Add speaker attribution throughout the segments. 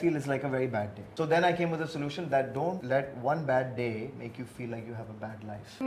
Speaker 1: feel is like a very bad day. So then I came with a solution that don't let one bad day make you feel like you have a bad life.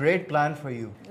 Speaker 1: great plan for you.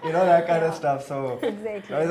Speaker 1: You know that kind of stuff. So
Speaker 2: Exactly.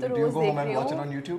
Speaker 1: do you go home and watch it on YouTube?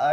Speaker 1: I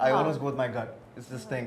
Speaker 1: I always go with my gut. It's this thing.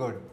Speaker 1: good,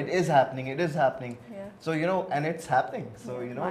Speaker 1: it is happening, so you know, and it's happening, so you know,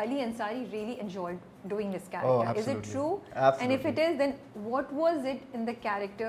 Speaker 2: Ali Ansari really enjoyed doing this character. Is it true?
Speaker 1: Absolutely.
Speaker 2: And if it is, then what was it in the character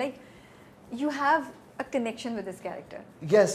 Speaker 2: like you have a connection with this character?
Speaker 1: Yes,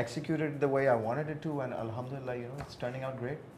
Speaker 1: executed the way I wanted it to, and alhamdulillah you know it's turning out great.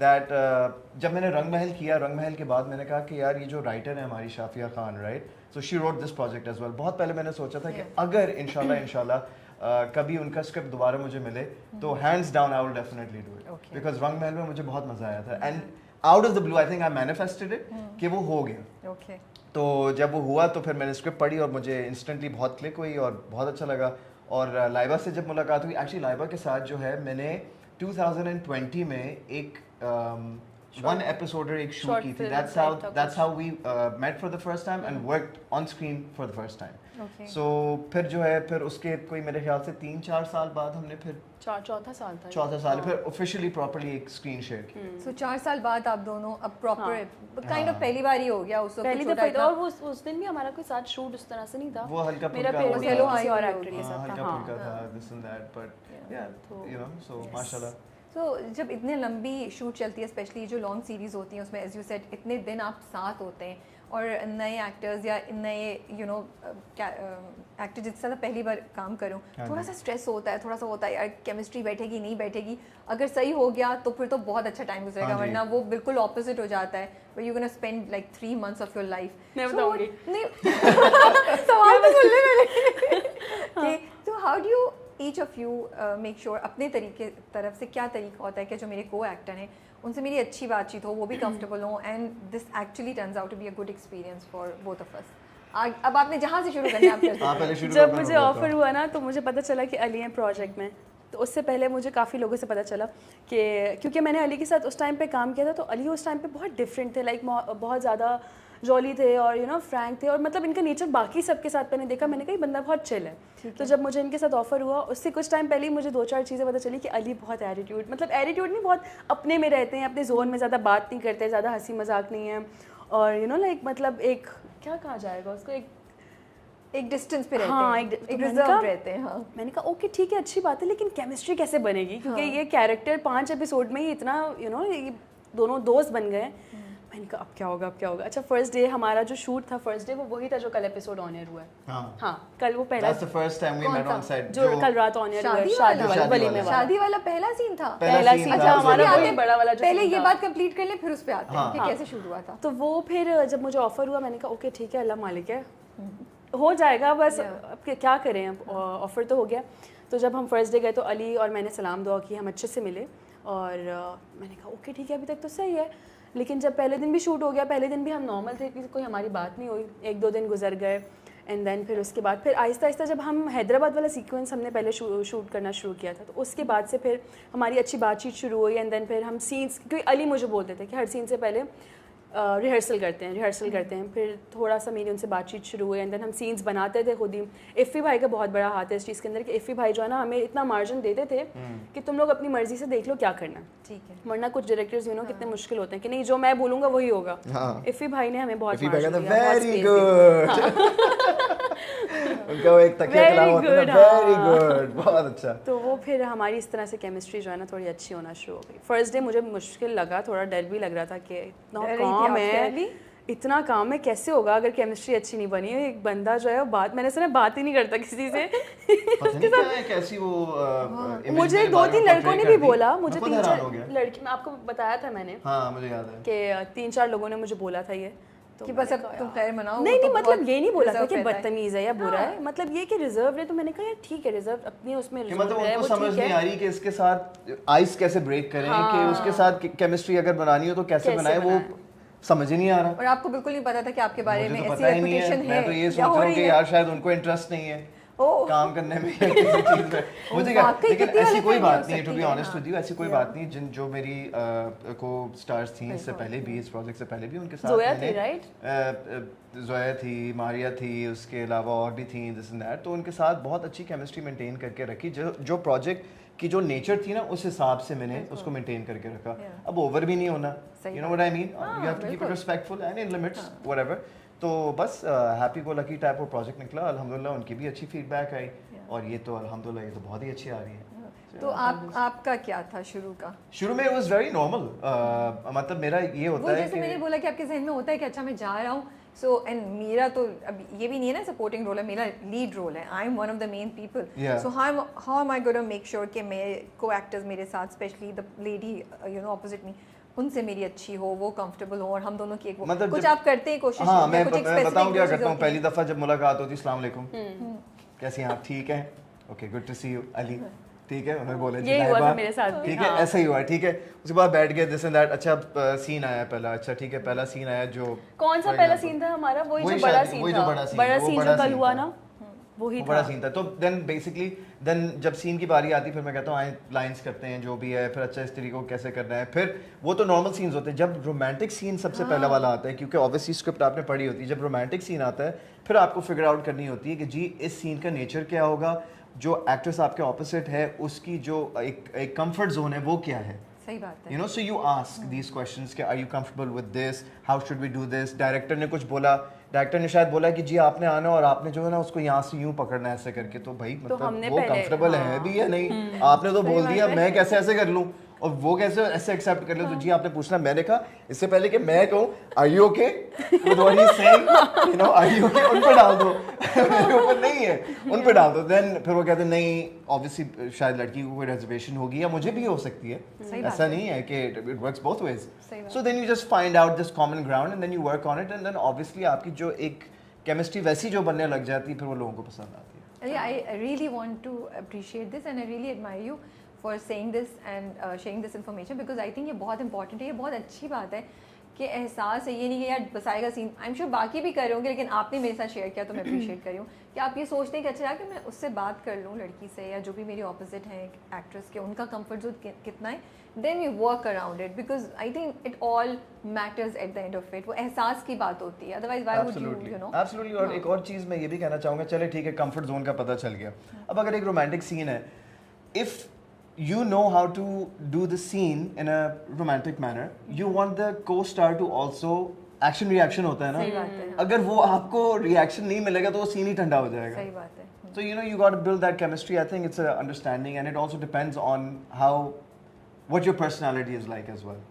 Speaker 1: that جب میں نے رنگ محل کیا, رنگ محل کے بعد میں نے کہا کہ یار یہ جو رائٹر ہے ہماری Shafia Khan, right, so she wrote this project as well. بہت پہلے میں نے سوچا تھا کہ اگر انشاءاللہ کبھی ان کا اسکرپٹ دوبارہ مجھے ملے تو hands down I will definitely do it, because Rang Mahal میں مجھے بہت مزہ آیا تھا, and out of the blue I think I manifested it کہ وہ ہو گیا. تو جب وہ ہوا تو پھر میں نے اسکرپٹ پڑھی اور مجھے انسٹنٹلی بہت کلک ہوئی اور بہت اچھا لگا. اور لائبہ سے جب ملاقات ہوئی, ایکچولی لائبہ کے ساتھ جو ہے میں نے 2020 میں ایک ون ایپیسوڈر ایک شوٹ کی تھی. That's how we met for the first time and worked on screen for the first time. So پھر جو ہے پھر اس کے کوئی میرے خیال سے 3-4 سال بعد ہم نے پھر
Speaker 3: چوتھا سال
Speaker 1: پھر آفیشیلی پراپرلی ایک اسکرین شیئر کی.
Speaker 2: سو 4 سال بعد آپ دونوں اب پراپر کائنڈ آف پہلی بار ہی ہو گیا. اس
Speaker 3: پہلی دفعہ, اور اس دن بھی ہمارا کوئی ساتھ شوٹ اس طرح سے نہیں تھا,
Speaker 1: وہ ہلکا
Speaker 3: میرا کسی اور ایکٹر کے ساتھ
Speaker 1: تھا this and that, but yeah, you know, so ماشاءاللہ.
Speaker 2: تو جب اتنے لمبی شوٹ چلتی ہے, اسپیشلی جو لانگ سیریز ہوتی ہیں, اس میں ایز یو سیٹ اتنے دن آپ ساتھ ہوتے ہیں, اور نئے ایکٹرز یا نئے یو نو ایکٹر جس طرح پہلی بار کام کروں, تھوڑا سا اسٹریس ہوتا ہے, تھوڑا سا ہوتا ہے یار کیمسٹری بیٹھے گی نہیں بیٹھے گی. اگر صحیح ہو گیا تو پھر تو بہت اچھا ٹائم گزرے گا, ورنہ وہ بالکل اپوزٹ ہو جاتا ہے, where you're gonna spend like 3 months of your life.
Speaker 3: میں بتاؤں گی
Speaker 2: سوال تو سن لے میرے. So how do you each of you make sure اپنے طریقے طرف سے کیا طریقہ ہوتا ہے کہ جو میرے کو ایکٹر ہیں ان سے میری اچھی بات چیت ہو, وہ بھی کمفرٹیبل ہوں, and this actually turns out to be a good experience for both of us. اب آپ نے جہاں سے شروع کرنا ہے آپ کر دیں.
Speaker 3: جب مجھے آفر ہوا نا تو مجھے پتہ چلا کہ علی ہیں پروجیکٹ میں, تو اس سے پہلے مجھے کافی لوگوں سے پتہ چلا کہ کیونکہ میں نے علی کے ساتھ اس ٹائم پہ کام کیا تھا, تو علی اس ٹائم پہ بہت ڈفرینٹ تھے, لائک بہت زیادہ جولی تھے اور یو نو فرینک تھے, اور مطلب ان کا نیچر باقی سب کے ساتھ میں نے دیکھا, میں نے کہا یہ بندہ بہت چل ہے. تو جب مجھے ان کے ساتھ آفر ہوا, اس سے کچھ ٹائم پہلے ہی مجھے 2-4 چیزیں پتہ چلی کہ علی بہت ایٹیٹیوڈ, مطلب ایٹیٹیوڈ نہیں, بہت اپنے میں رہتے ہیں, اپنے زون میں زیادہ بات نہیں کرتے, زیادہ ہنسی مذاق نہیں ہے, اور یو نو لائک مطلب ایک کیا کہا جائے گا اس کو,
Speaker 2: ایک ڈسٹینس پہ رہتے ہیں, ایک ریزرو رہتے ہیں. ہاں
Speaker 3: میں نے کہا اوکے ٹھیک ہے اچھی بات ہے, لیکن کیمسٹری کیسے بنے گی, کیونکہ یہ کیریکٹر 5 ایپیسوڈ میں ہی اتنا یو نو دونوں دوست بن گئے. میں نے کہا اب کیا ہوگا. اچھا فرسٹ ڈے ہمارا جو شوٹ تھا, فرسٹ ڈے وہ وہی تھا جو کل ایپیسوڈ آن ایئر ہوا ہے. ہاں کل وہ پہلا جو کل رات آن ایئر ہوا,
Speaker 2: شادی والا پہلا سین تھا.
Speaker 3: اچھا ہمارا وہی بڑا والا,
Speaker 2: پہلے یہ بات کمپلیٹ کر لیں پھر اس پہ آتے ہیں کہ کیسے شوٹ ہوا تھا.
Speaker 3: تو وہ پھر جب مجھے آفر ہوا, میں نے کہا اوکے ٹھیک ہے اللہ مالک ہے, ہو جائے گا, بس اب کیا کریں, اب آفر تو ہو گیا. تو جب ہم فرسٹ ڈے گئے تو علی اور میں نے سلام دعا کی, ہم اچھے سے ملے, اور میں نے کہا اوکے ٹھیک ہے ابھی تک تو صحیح ہے. لیکن جب پہلے دن بھی شوٹ ہو گیا, پہلے دن بھی ہم نارمل تھے, کوئی ہماری بات نہیں ہوئی, 1-2 دن گزر گئے, اینڈ دین پھر اس کے بعد پھر آہستہ آہستہ جب ہم حیدرآباد والا سیکوینس ہم نے پہلے شوٹ کرنا شروع کیا تھا, تو اس کے بعد سے پھر ہماری اچھی بات چیت شروع ہوئی, اینڈ دین پھر ہم سینس, کیونکہ علی مجھے بولتے تھے کہ ہر سین سے پہلے ریہرسل کرتے ہیں, پھر تھوڑا سا میری ان سے بات چیت شروع ہوئی, اینڈ دین ہم سینس بناتے تھے خود ہی. ایفی بھائی کا بہت بڑا ہاتھ ہے اس چیز کے اندر, کہ ایفی بھائی جو ہے نا ہمیں اتنا مارجن دیتے تھے کہ تم لوگ اپنی مرضی سے دیکھ لو کیا کرنا ہے, ٹھیک ہے, ورنہ کچھ ڈائریکٹرز یو نو کتنے مشکل ہوتے ہیں کہ نہیں جو میں بولوں گا وہی ہوگا. ایفی بھائی نے ہمیں بہت
Speaker 1: ویری گڈ, بہت اچھا.
Speaker 3: تو وہ پھر ہماری اس طرح سے کیمسٹری جو ہے نا تھوڑی اچھی ہونا شروع ہو گئی. فرسٹ ڈے مجھے مشکل لگا, تھوڑا ڈر بھی لگ رہا تھا کہ اتنا کام ہے کیسے ہوگا اگر کیمسٹری اچھی نہیں بنی. ایک بندہ جو ہے بات, میں نے سنا بات ہی نہیں کرتا کسی سے, مجھے 2-3 لڑکوں نے بھی بولا, مجھے 3-4 لڑکی, میں آپ کو بتایا تھا میں نے کہ 3-4 لوگوں نے مجھے بولا تھا یہ,
Speaker 2: کہ بس اب تم خیر مناؤ.
Speaker 3: نہیں مطلب یہ نہیں بولا تھا کہ بدتمیز ہے یا برا ہے, مطلب یہ کہ ریزرو ہے. تو میں نے کہا یار ٹھیک ہے, ریزرو اپنی اس میں
Speaker 1: مطلب ان کو سمجھ نہیں آ رہی کہ اس کے ساتھ آئس کیسے بریک کریں, کہ اس کے ساتھ کیمسٹری اگر بنانی ہو تو کیسے بنائے, وہ سمجھ ہی نہیں آ رہا.
Speaker 2: اور آپ کو بالکل نہیں پتا تھا کہ آپ کے بارے میں ایسی
Speaker 1: ریپوٹیشن ہے. میں تو یہ سوچ رہا ہوں کہ یار شاید ان کو انٹرسٹ نہیں ہے کام کرنے میں یا کسی چیز میں. مجھے لیکن ایسی کوئی بات نہیں ہے, to be honest with you, ایسی کوئی بات نہیں. جو میری کو اسٹارز تھیں اس سے پہلے بھی, اس پروجیکٹ سے پہلے بھی, ان کے ساتھ زویا تھی, ماریا تھی, اس کے علاوہ اور بھی تھیں دس اینڈ دیٹ, تو ان کے ساتھ بہت اچھی کیمسٹری مینٹین کر کے رکھی. جو پروجیکٹ کی جو نیچر تھی نا اس حساب سے میں نے اس کو مینٹین کر کے رکھا. اب اوور بھی نہیں ہونا, you know what I mean, you have to keep it respectful and in limits whatever. تو بس happy go lucky type of project نکلا الحمدللہ, ان کی بھی اچھی فیڈ بیک آئی, اور یہ تو الحمدللہ یہ تو بہت ہی اچھی آ رہی ہے.
Speaker 2: تو آپ کا کیا تھا شروع
Speaker 1: میں؟ It was very normal. مطلب میرا یہ ہوتا ہے
Speaker 2: جیسے میں نے بولا کہ آپ کے ذہن میں ہوتا ہے کہ اچھا میں جا رہا ہوں, سو اینڈ میرا تو اب یہ بھی نہیں ہے نا سپورٹنگ رول ہے, میرا لیڈ رول ہے, I'm one of the main people, so how am I gonna make sure کہ میرے کو ایکٹرز میرے ساتھ, especially the lady you know opposite me, ان سے میری اچھی ہو, وہ کمفرٹیبل ہو, اور ہم دونوں کی ایک
Speaker 1: مطلب
Speaker 2: کچھ آپ کرتے ہیں کوشش.
Speaker 1: ہاں میں بتاؤں کیا کرتا ہوں, پہلی دفعہ جب ملاقات ہوتی, السلام علیکم, کیسی ہیں آپ, ٹھیک ہیں, okay good to see you Ali, ٹھیک ہے, انہوں نے بولا
Speaker 3: یہی ہوا تھا میرے ساتھ,
Speaker 1: ٹھیک ہے, ایسا ہی ہوا, ٹھیک ہے, اس کے بعد بیٹھ گئے دس اینڈ دیٹ, اچھا سین آیا پہلا, اچھا ٹھیک ہے, پہلا سین آیا جو
Speaker 3: کون سا پہلا سین تھا ہمارا, وہی جو بڑا سین تھا, بڑا سین جو کل ہوا نا, وہی
Speaker 1: بڑا سین تھا. تو دین بیسکلی دین جب سین کی باری آتی, پھر میں کہتا ہوں آئیں لائنس کرتے ہیں جو بھی ہے, پھر اچھا اس طریقے کو کیسے کرنا ہے, پھر وہ تو نارمل سینز ہوتے ہیں. جب رومانٹک سین سب سے پہلا والا آتا ہے, کیونکہ اوبیسلی اسکرپٹ آپ نے پڑھی ہوتی ہے, جب رومانٹک سین آتا ہے پھر آپ کو فگر آؤٹ کرنی ہوتی ہے کہ جی اس سین کا نیچر کیا ہوگا, جو ایکٹریس آپ کے اپوزٹ ہے اس کی جو ایک کمفرٹ زون ہے وہ کیا ہے.
Speaker 2: صحیح بات ہے.
Speaker 1: You know, so you ask these questions کہ are you comfortable with this, how should we do this. Director نے کچھ بولا, ڈائریکٹر نے شاید بولا کہ جی آپ نے آنا اور آپ نے جو ہے نا اس کو یہاں سے یوں پکڑنا ہے ایسے کر کے, تو بھائی مطلب وہ کمفرٹیبل ہے بھی یا نہیں, آپ نے تو بول دیا, میں کیسے ایسے کر لوں اور وہ کیسے ایسے ایکسیپٹ کر لیں. تو جی آپ نے پوچھنا, میں نے کہا اس سے پہلے کہ میں کہوں are you okay with what he's saying, you know, are you okay, ان پہ ڈال دو, میرے اوپر نہیں ہے, ان پہ ڈال دو. دین پھر وہ کہتے ہیں نہیں obviously شاید لڑکی کو کوئی ریزرویشن ہوگی یا مجھے بھی ہو سکتی ہے, ایسا نہیں ہے کہ it works both ways. So then you just find out this common ground and then you work on it, and then obviously آپ کی جو ایک کیمسٹری ویسی جو بننے لگ جاتی ہے پھر وہ لوگوں کو پسند آتی ہے.
Speaker 2: I really want to appreciate this and I really admire you for saying this and sharing this information, because I think یہ بہت امپورٹنٹ ہے, یہ بہت اچھی بات ہے کہ احساس ہے, یہ نہیں کہ یار بس آئے گا سین, آئی ایم شیور باقی بھی کر رہے ہوں گے, لیکن آپ نے میرے ساتھ شیئر کیا تو میں اپریشیٹ کر رہی ہوں کہ آپ یہ سوچتے ہیں کہ اچھا کہ میں اس سے بات کر لوں لڑکی سے یا جو بھی میری اپوزٹ ہیں ایکٹریس کے, ان کا کمفرٹ زون کتنا ہے, then we work around it, because I think it all matters at the end of it, وہ احساس کی بات ہوتی ہے, otherwise why would you know.
Speaker 1: Absolutely. اور ایک اور چیز میں یہ بھی کہنا چاہوں گا, چلے ٹھیک ہے کمفرٹ زون کا پتہ چل گیا, اب اگر ایک رومانٹک سین ہے, if you know how to do the scene in a romantic manner, you want the co-star to also action reaction ہوتا ہے نا, اگر وہ آپ کو reaction نہیں ملے گا تو وہ scene ہی ٹھنڈا ہو جائے گا.
Speaker 2: صحیح بات ہے.
Speaker 1: So you know you got to build that chemistry. I think it's a understanding, and it also depends on how what your personality is like as well.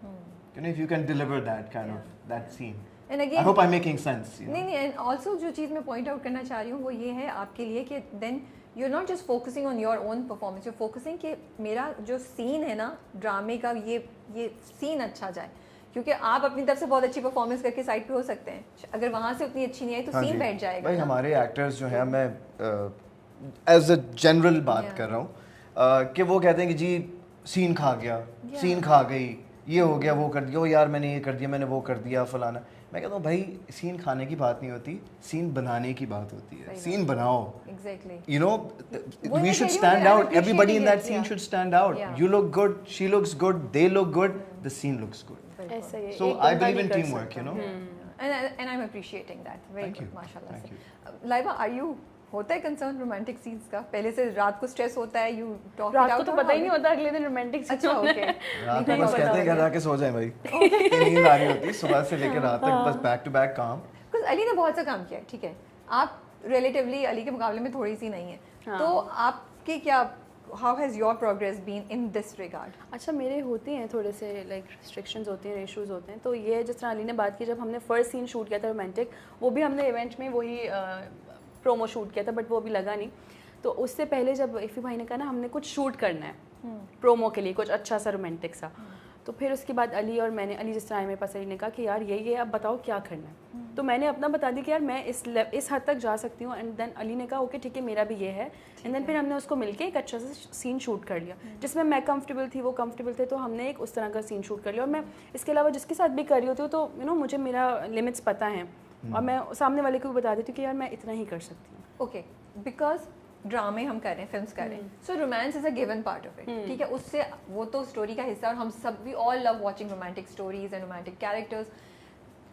Speaker 1: You know, if you can deliver that kind of that scene.
Speaker 2: And again,
Speaker 1: I hope I'm making sense.
Speaker 2: نہیں, and also جو چیز میں point out کرنا چاہ رہی ہوں وہ یہ ہے آپ کے لیے کہ then you're not just focusing on your own performance, you're focusing کہ میرا جو سین ہے نا ڈرامے کا, یہ سین اچھا جائے, کیونکہ آپ اپنی طرف سے بہت اچھی پرفارمنس کر کے سائڈ پہ ہو سکتے ہیں, اگر وہاں سے اتنی اچھی نہیں آئی تو سین بیٹھ جائے گا.
Speaker 1: بھائی ہمارے ایکٹرز جو ہیں, میں ایز اے جنرل بات کر رہا ہوں, کہ وہ کہتے ہیں کہ جی سین کھا گیا, سین کھا گئی, یہ ہو گیا, وہ کر دیا, یار میں نے یہ کر دیا, میں نے وہ کر دیا فلانا. میں کہتا ہوں بھائی سین کھانے کی بات نہیں ہوتی, سین بنانے کی بات ہوتی ہے. سین بناؤ, you know, we should stand out, everybody in that scene should stand out. You look good, she looks good, they look good, the scene looks good. So I believe in teamwork, you know.
Speaker 2: And I'm appreciating that. Very good, mashallah. Laiba, are you ہوتا ہے concern romantic sense کا, پہلے سے رات کو stress ہوتا ہے, you talk it out,
Speaker 3: رات کو تو پتہ ہی نہیں ہوتا اگلے دن رومانٹک.
Speaker 2: اچھا اوکے,
Speaker 1: رات کو بس کہتے ہیں گھر آ کے سو جائیں بھائی, نیند آ رہی ہوتی ہے صبح سے لے کے رات تک, بس بیک ٹو بیک کام.
Speaker 2: بیکاز علی نے بہت سا کام کیا ہے, ٹھیک ہے, آپ ریلیٹیولی علی کے مقابلے میں تھوڑی سی نہیں ہیں, تو آپ کی کیا how has your progress been in this regard?
Speaker 3: اچھا میرے ہوتے ہیں تھوڑے سے لائک ریسٹرکشنز ہوتے ہیں, ایشوز ہوتے ہیں. تو یہ جس طرح علی نے بات کی, جب ہم نے فرسٹ سین شوٹ کیا تھا رومانٹک, وہ بھی ہم نے ایونٹ میں وہی پرومو شوٹ کیا تھا, بٹ وہ بھی لگا نہیں. تو اس سے پہلے جب ایفی بھائی نے کہا نا ہم نے کچھ شوٹ کرنا ہے پرومو کے لیے, کچھ اچھا سا رومانٹک سا, تو پھر اس کے بعد علی اور میں نے, علی جس طرح میرے پاس علی نے کہا کہ یار یہ اب بتاؤ کیا کرنا ہے, تو میں نے اپنا بتا دیا کہ یار میں اس حد تک جا سکتی ہوں. اینڈ دین علی نے کہا اوکے ٹھیک ہے میرا بھی یہ ہے, اینڈ دین پھر ہم نے اس کو مل کے ایک اچھا سا سین شوٹ کر لیا, جس میں کمفرٹیبل تھی, وہ کمفرٹیبل تھے, تو ہم نے ایک اس طرح کا سین شوٹ کر لیا. اور میں اس کے علاوہ جس کے ساتھ بھی کر رہی ہوتی ہوں تو یو نو مجھے میرا لمٹس پتہ ہیں, اور میں سامنے والے کو بھی بتا دیتی ہوں کہ یار میں اتنا ہی کر سکتی ہوں.
Speaker 2: اوکے, بیکاز ڈرامے ہم کر رہے ہیں, فلمس کر رہے ہیں, so romance is a given part of it, ٹھیک ہے, اس سے وہ تو اسٹوری کا حصہ, اور ہم سب we all love watching romantic stories and romantic characters.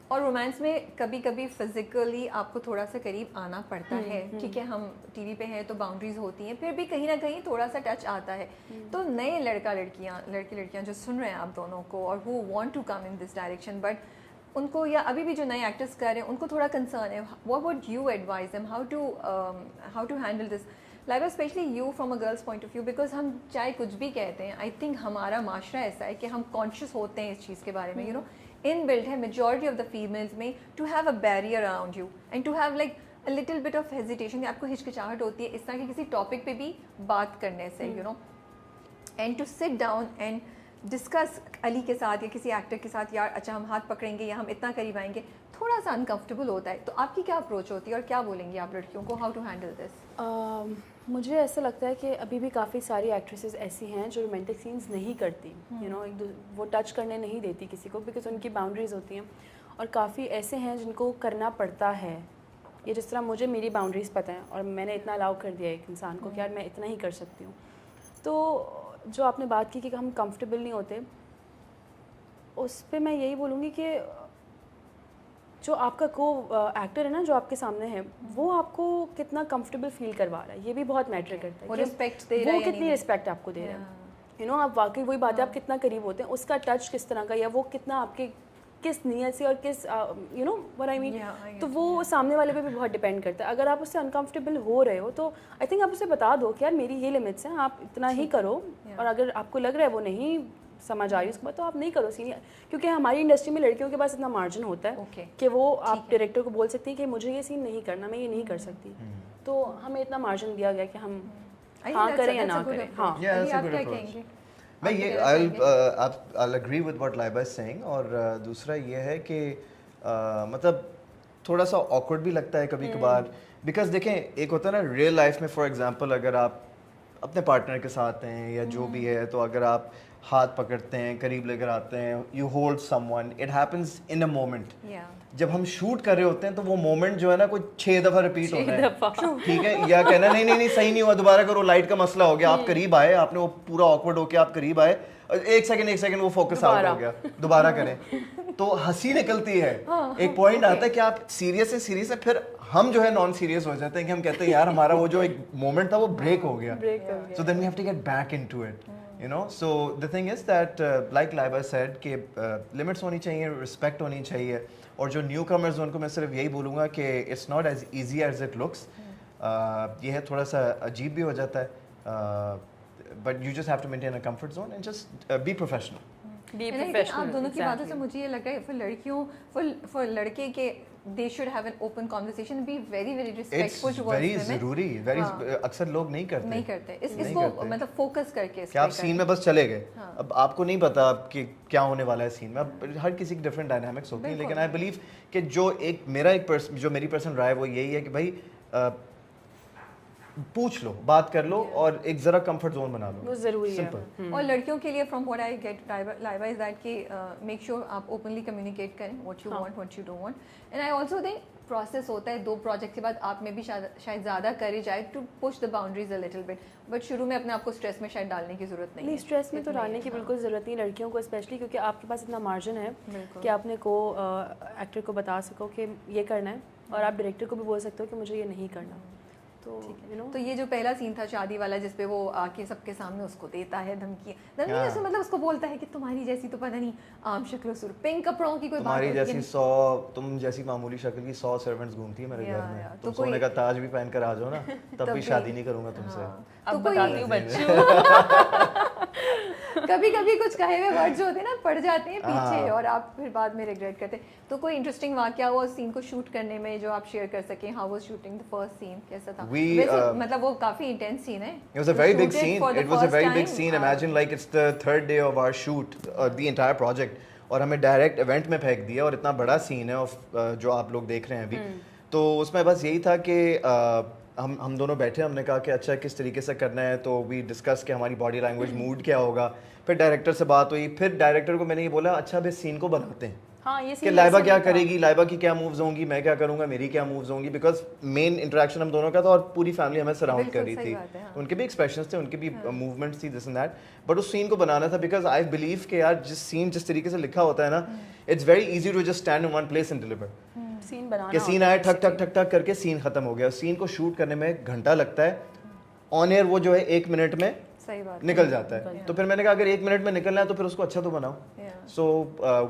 Speaker 2: اور رومانس میں کبھی کبھی فزیکلی آپ کو تھوڑا سا قریب آنا پڑتا ہے, ٹھیک ہے, ہم ٹی وی پہ ہیں تو باؤنڈریز ہوتی ہیں, پھر بھی کہیں نہ کہیں تھوڑا سا ٹچ آتا ہے. تو نئے لڑکیاں جو سن رہے ہیں آپ دونوں کو, اور who want to come in this direction, but ان کو, یا ابھی بھی جو نئے ایکٹرس کر رہے ہیں ان کو تھوڑا کنسرن ہے, what would you advise them how to handle this, like specially you from a girls point of view, because ہم چاہے کچھ بھی کہتے ہیں, آئی تھنک ہمارا معاشرہ ایسا ہے کہ ہم کانشیس ہوتے ہیں اس چیز کے بارے میں, یو نو, ان بلڈ ہے میجورٹی آف دا فیمیلز میں to have a barrier around you and to have like a little bit of hesitation, آپ کو ہچکچاہٹ ہوتی ہے اس طرح کے کسی ٹاپک پہ بھی بات کرنے سے, you know, and to sit down and discuss Ali کے ساتھ یا کسی ایکٹر کے ساتھ, یار اچھا ہم ہاتھ پکڑیں گے یا ہم اتنا قریب آئیں گے, تھوڑا سا انکمفرٹیبل ہوتا ہے, تو آپ کی کیا اپروچ ہوتی ہے اور کیا بولیں گی آپ لڑکیوں کو, ہاؤ ٹو ہینڈل دس؟
Speaker 3: مجھے ایسا لگتا ہے کہ ابھی بھی کافی ساری ایکٹریسز ایسی ہیں جو رومانٹک سینس نہیں کرتی, وہ ٹچ کرنے نہیں دیتی کسی کو, بیکاز ان کی باؤنڈریز ہوتی ہیں, اور کافی ایسے ہیں جن کو کرنا پڑتا ہے. یہ جس طرح مجھے میری باؤنڈریز پتہ ہیں اور میں نے اتنا الاؤ کر دیا ایک انسان کو کہ یار میں اتنا ہی کر سکتی ہوں. تو جو آپ نے بات کی کہ ہم کمفرٹیبل نہیں ہوتے, اس پہ میں یہی بولوں گی کہ جو آپ کا کو ایکٹر ہے نا, جو آپ کے سامنے ہے, وہ آپ کو کتنا کمفرٹیبل فیل کروا رہا ہے, یہ بھی بہت میٹر کرتا ہے.
Speaker 2: وہ رسپیکٹ دے رہا ہے,
Speaker 3: وہ کتنی رسپیکٹ آپ کو دے رہا ہے, آپ واقعی وہی بات ہے, آپ کتنا قریب ہوتے ہیں, اس کا ٹچ کس طرح کا, یا وہ کتنا آپ کے کس نیت سے اور کس what I mean, تو وہ سامنے والے پہ بھی بہت ڈپینڈ کرتا ہے. اگر آپ اس سے انکمفرٹیبل ہو رہے ہو تو آئی تھنک آپ اسے بتا دو کہ یار میری یہ لمٹس ہیں, آپ اتنا ہی کرو, اور اگر آپ کو لگ رہا ہے وہ نہیں سمجھ آ رہی اس کے بعد تو آپ نہیں کرو سین, کیونکہ ہماری انڈسٹری میں لڑکیوں کے پاس اتنا مارجن ہوتا ہے کہ وہ آپ ڈائریکٹر کو بول سکتی ہیں کہ مجھے یہ سین نہیں کرنا, میں یہ نہیں کر سکتی, تو ہمیں اتنا مارجن دیا گیا کہ ہم ہاں کریں یا نہ کریں. ہاں
Speaker 2: آپ کیا کہیں گے؟
Speaker 1: میں یہ I'll agree with what Laiba is saying. اور دوسرا یہ ہے کہ مطلب تھوڑا سا awkward بھی لگتا ہے کبھی کبھار, بیکاز دیکھیں ایک ہوتا ہے نا ریئل لائف میں, فار ایگزامپل اگر آپ اپنے پارٹنر کے ساتھ ہیں یا جو بھی ہے, تو اگر آپ ہاتھ پکڑتے ہیں, قریب لے کر آتے ہیں, you hold some one, it happens in a moment. جب ہم شوٹ کر رہے ہوتے ہیں تو وہ مومنٹ جو ہے نا کوئی 6 دفعہ ریپیٹ ہوتا ہے, ٹھیک ہے, یا کہنا نہیں صحیح نہیں ہوا, دوبارہ کرو, لائٹ کا مسئلہ ہو گیا, آپ قریب آئے, آپ نے وہ پورا آکورڈ ہو کے آپ قریب آئے, ایک سیکنڈ وہ فوکس آؤٹ ہو گیا, دوبارہ کریں, تو ہنسی نکلتی ہے. ایک پوائنٹ آتا ہے کہ آپ سیریس ہے, پھر ہم جو ہے نان سیریس ہو جاتے ہیں کہ ہم کہتے ہیں یار ہمارا وہ جو ایک مومنٹ تھا وہ بریک ہو گیا, so then we have to get back into it. So the thing is that like Laiba said کہ limits ہونی چاہیے, respect ہونی چاہیے, اور جو نیو کمرز ان کو میں صرف یہی بولوں گا کہ it's not as easy as it looks. یہ ہے تھوڑا سا عجیب بھی ہو جاتا ہے, but you just have to maintain a comfort zone and just be professional.
Speaker 2: آپ دونوں کی باتوں سے مجھے یہ لگ رہا ہے فور لڑکیوں فور لڑکے کہ they should have an open conversation, be very respectful towards women.
Speaker 1: It's very ضروری, اکثر لوگ نہیں کرتے
Speaker 2: اس کو مطلب فوکس کر کے
Speaker 1: کہ آپ سین میں بس چلے گئے, اب آپ کو نہیں پتا کہ کیا ہونے والا ہے سین میں, اب ہر کسی کی ڈفرینٹ ڈائنامکس ہوتی ہیں, لیکن آئی بلیو کہ جو میری پرسنل رائے وہ یہی ہے کہ بھائی پوچھ لو, بات کر لو, اور ایک ذرا کمفرٹ زون بنا لو,
Speaker 3: وہ ضروری ہے.
Speaker 2: اور لڑکیوں کے لیے from what I get Laiba is that کہ میک شیور آپ اوپنلی کمیونیکیٹ کریں what you want, what you don't want. And I also think process ہوتا ہے 2 پروجیکٹ کے بعد آپ میں بھی شاید زیادہ کرے جائے to push the boundaries a little bit, but شروع میں اپنے آپ کو اسٹریس میں شاید ڈالنے کی ضرورت نہیں.
Speaker 3: اسٹریس میں تو ڈالنے کی بالکل ضرورت نہیں لڑکیوں کو, اسپیشلی کیونکہ آپ کے پاس اتنا مارجن ہے کہ آپ نے کو ایکٹر کو بتا سکو کہ یہ کرنا ہے, اور آپ ڈائریکٹر کو بھی بول سکتے ہو کہ مجھے یہ نہیں کرنا.
Speaker 2: تو یہ جو پہلا سین تھا شادی والا جس پہ وہ آ کے سب کے سامنے اس کو دیتا ہے دھمکی, مطلب اس کو بولتا ہے کہ تمہاری جیسی تو پتہ نہیں عام شکل و صورت, پنک کپڑوں کی کوئی بات
Speaker 1: تمہاری جیسی 100 تم جیسی معمولی شکل کی 100 سرونٹس گھومتی ہیں میرے گھر میں, تم سونے کا تاج بھی پہن کر آ جاؤ نا, تب بھی شادی نہیں کروں گا تم سے.
Speaker 3: اب بتاتی ہوں بچوں
Speaker 2: کبھی کبھی کچھ کہے ہوئے ورڈ جو ہوتے ہیں نا پڑ جاتے ہیں پیچھے, اور آپ پھر بعد میں ریگریٹ کرتے ہیں. تو کوئی انٹرسٹنگ واقعہ ہوا اس سین کو شوٹ کرنے میں جو آپ شیئر کر سکیں, how was shooting the first scene, کیسا تھا؟ مطلب وہ کافی انٹینس سین ہے.
Speaker 1: It was a very big scene. It was a very big scene. Imagine like it's the 3rd day of our shoot, the entire project, اور ہمیں direct event میں پھینک دیا, اور اتنا بڑا سین ہے جو آپ لوگ دیکھ رہے ہیں ابھی. تو اس میں بس یہی تھا کہ ہم دونوں بیٹھے, ہم نے کہا کہ اچھا کس طریقے سے کرنا ہے, تو وی ڈسکس کہ ہماری باڈی لینگویج موڈ کیا ہوگا. پھر ڈائریکٹر سے بات ہوئی, پھر ڈائریکٹر کو میں نے یہ بولا اچھا اب اس سین کو بناتے ہیں کہ لائبا کیا کرے گی, لائبا کی کیا مووز ہوں گی, میں کیا کروں گا, میری کیا مووز ہوں گی, بیکاز مین انٹریکشن ہم دونوں کا تھا, اور پوری فیملی ہمیں سراؤنڈ کر رہی تھی, ان کے بھی ایکسپریشنس تھے, ان کی بھی موومنٹس تھی, دس اینڈ دیٹ. بٹ اس سین کو بنانا تھا بیکاز آئی بلیو کہ یار جس سین جس طریقے سے لکھا ہوتا ہے نا, it's very easy to just stand in one place and deliver. کہ سین آیا ٹھک ٹھک ٹھک ٹھک کر کے سین ختم ہو گیا. سین کو شوٹ کرنے میں 1 گھنٹہ لگتا ہے, آن ایئر وہ جو ہے 1 منٹ میں نکل جاتا ہے. تو پھر میں نے کہا اگر 1 منٹ میں نکلنا ہے تو پھر اس کو اچھا تو بناؤ. سو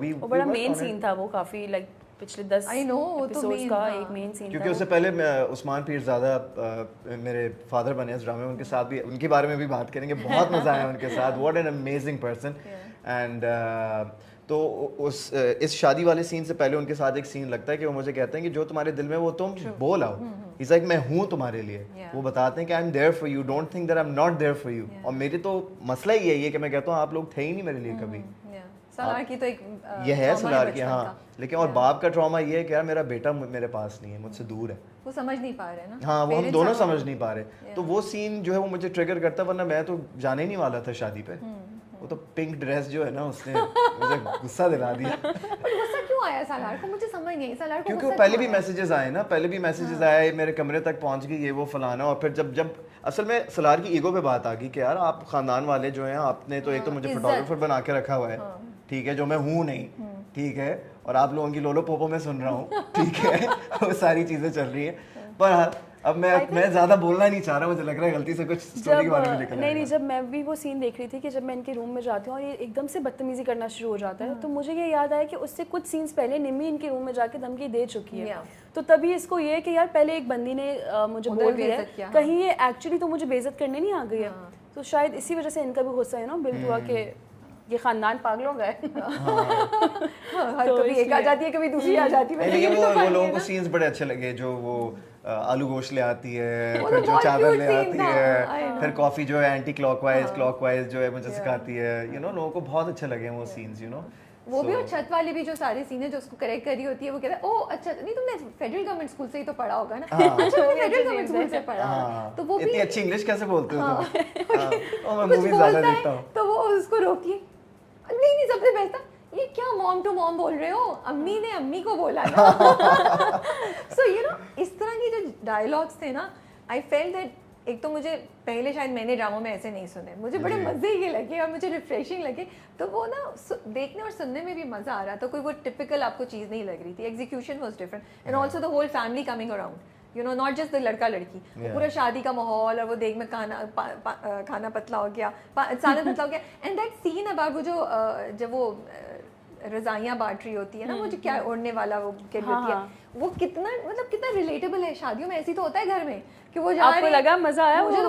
Speaker 1: وی
Speaker 3: بڑا مین سین تھا وہ, کافی لائک پچھلے 10 ایپیسوڈز کا ایک مین سین تھا.
Speaker 1: کیونکہ اس سے پہلے عثمان پیرزادہ میرے فادر بنے اس ڈرامے میں, ان کے ساتھ بھی ان کے بارے میں بھی بات کریں گے, بہت مزہ آیا ان کے ساتھ, what an amazing person. And تو اس شادی والے سین سے پہلے ان کے ساتھ ایک سین لگتا ہے کہ وہ مجھے کہتے ہیں کہ جو تمہارے دل میں وہ تم بول آؤ. He's like میں ہوں تمہارے لیے. وہ بتاتے ہیں کہ I'm there for you, don't think that I'm not there for you. اور میری تو مسئلہ ہی یہی ہے کہ میں کہتا ہوں آپ لوگ تھے ہی نہیں میرے لیے کبھی.
Speaker 2: سالار کی تو ایک
Speaker 1: یہ ہے سالار کی, ہاں, لیکن اور باپ کا ٹراما یہ ہے کہ یار میرا بیٹا میرے پاس نہیں ہے, مجھ سے دور ہے,
Speaker 2: وہ سمجھ نہیں پا رہے نا.
Speaker 1: ہاں وہ ہم دونوں سمجھ نہیں پا رہے. تو وہ سین جو ہے وہ مجھے ٹریگر کرتا ہے, ورنہ میں تو جانے ہی نہیں والا تھا شادی پہ. وہ تو پنک ڈریس جو ہے نا اس نے مجھے غصہ دلا دیا.
Speaker 2: غصہ کیوں آیا سالار کو, مجھے سمجھ نہیں. سالار کو
Speaker 1: کیونکہ پہلے بھی میسیجز آئے نا, پہلے بھی میسیجز آئے, میرے کمرے تک پہنچ گئی یہ وہ فلانا. اور پھر جب اصل میں سالار کی ایگو پہ بات آ گئی کہ یار آپ خاندان والے جو ہیں, آپ نے تو ایک تو مجھے فوٹوگرافر بنا کے رکھا ہوا ہے, ٹھیک ہے, جو میں ہوں نہیں, ٹھیک ہے, اور آپ لوگوں کی لولو پوپو میں سن رہا ہوں, ٹھیک ہے, وہ ساری چیزیں چل رہی ہیں. پر اب میں زیادہ بولنا نہیں چاہ رہا, مجھے لگ رہا ہے غلطی سے کچھ اسٹوری کے بارے میں نکل
Speaker 3: نہیں, جب میں بھی وہ سین دیکھ رہی تھی کہ جب میں ان کے روم میں جاتی ہوں اور یہ ایک دم سے بدتمیزی کرنا شروع ہو جاتا ہے, تو مجھے یہ یاد آیا کہ اس سے کچھ سینس پہلے نمی ان کے روم میں جا کے دھمکی دے چکی ہے. تو تبھی اس کو یہ ہے کہ یار پہلے ایک بندی نے مجھے بول دیا ہے, کہیں یہ ایکچولی تو مجھے بے عزت کرنے نہیں آ گئی ہے. تو شاید اسی وجہ سے ان کا بھی غصہ ہے نا بلڈ ہوا کہ یہ خاندان پاگل ہو گئے.
Speaker 2: کبھی ایک آ جاتی ہے, کبھی دوسری آ جاتی ہے.
Speaker 1: لیکن وہ لوگوں کو سینس بڑے اچھے لگے, جو وہ آلو گوشت لے آتی ہے, پھر جو چادر لے آتی ہے, پھر کافی جو ہے اینٹی کلاک وائز جو ہے مجھے سکھاتی ہے, یو نو, لوگوں کو بہت اچھے لگے وہ سینس, یو نو.
Speaker 2: وہ بھی, اور چھت والی بھی جو سارے سین ہے جو اس کو کریکٹ کری ہوتی ہے, وہ کہتا ہے او اچھا نہیں تم نے فیڈرل گورنمنٹ اسکول سے ہی تو پڑھا ہوگا نا, اچھا میں فیڈرل گورنمنٹ اسکول سے پڑھا, تو وہ بھی
Speaker 1: اتنی اچھی انگلش کیسے بولتے ہو تم, میں موویز زیادہ دیکھتا ہوں.
Speaker 2: تو وہ اس کو روکتی ہے, نہیں سب سے بہتر یہ کیا موم ٹو موم بول رہے ہو, امی نے امی کو بولا نا. سو یو نو اس طرح کی جو ڈائلاگس تھے نا, آئی فیل دیٹ, ایک تو مجھے پہلے شاید میں نے ڈراموں میں ایسے نہیں سنے, مجھے بڑے مزے یہ لگے اور مجھے ریفریشنگ لگے. تو وہ نا دیکھنے اور سننے میں بھی مزہ آ رہا تھا, کوئی وہ ٹپکل آپ کو چیز نہیں لگ رہی تھی. Execution was different, and also the whole family coming around, you know, not just the لڑکا لڑکی, پورا شادی کا ماحول, اور وہ دیکھ میں کھانا پتلا ہو گیا, سالن پتلا ہو گیا. اینڈ دیٹ سین اباؤٹ وہ جو جب وہ رضائیاں بانٹ رہی ہوتی ہے نا, وہ جو کیا اوڑھنے والا وہ ہوتی ہے, وہ کتنا مطلب کتنا ریلیٹیبل ہے. شادیوں میں ایسی تو ہوتا ہے گھر میں کہ وہ جا رہے ہیں,
Speaker 3: لگا مزہ آیا,
Speaker 2: مجھے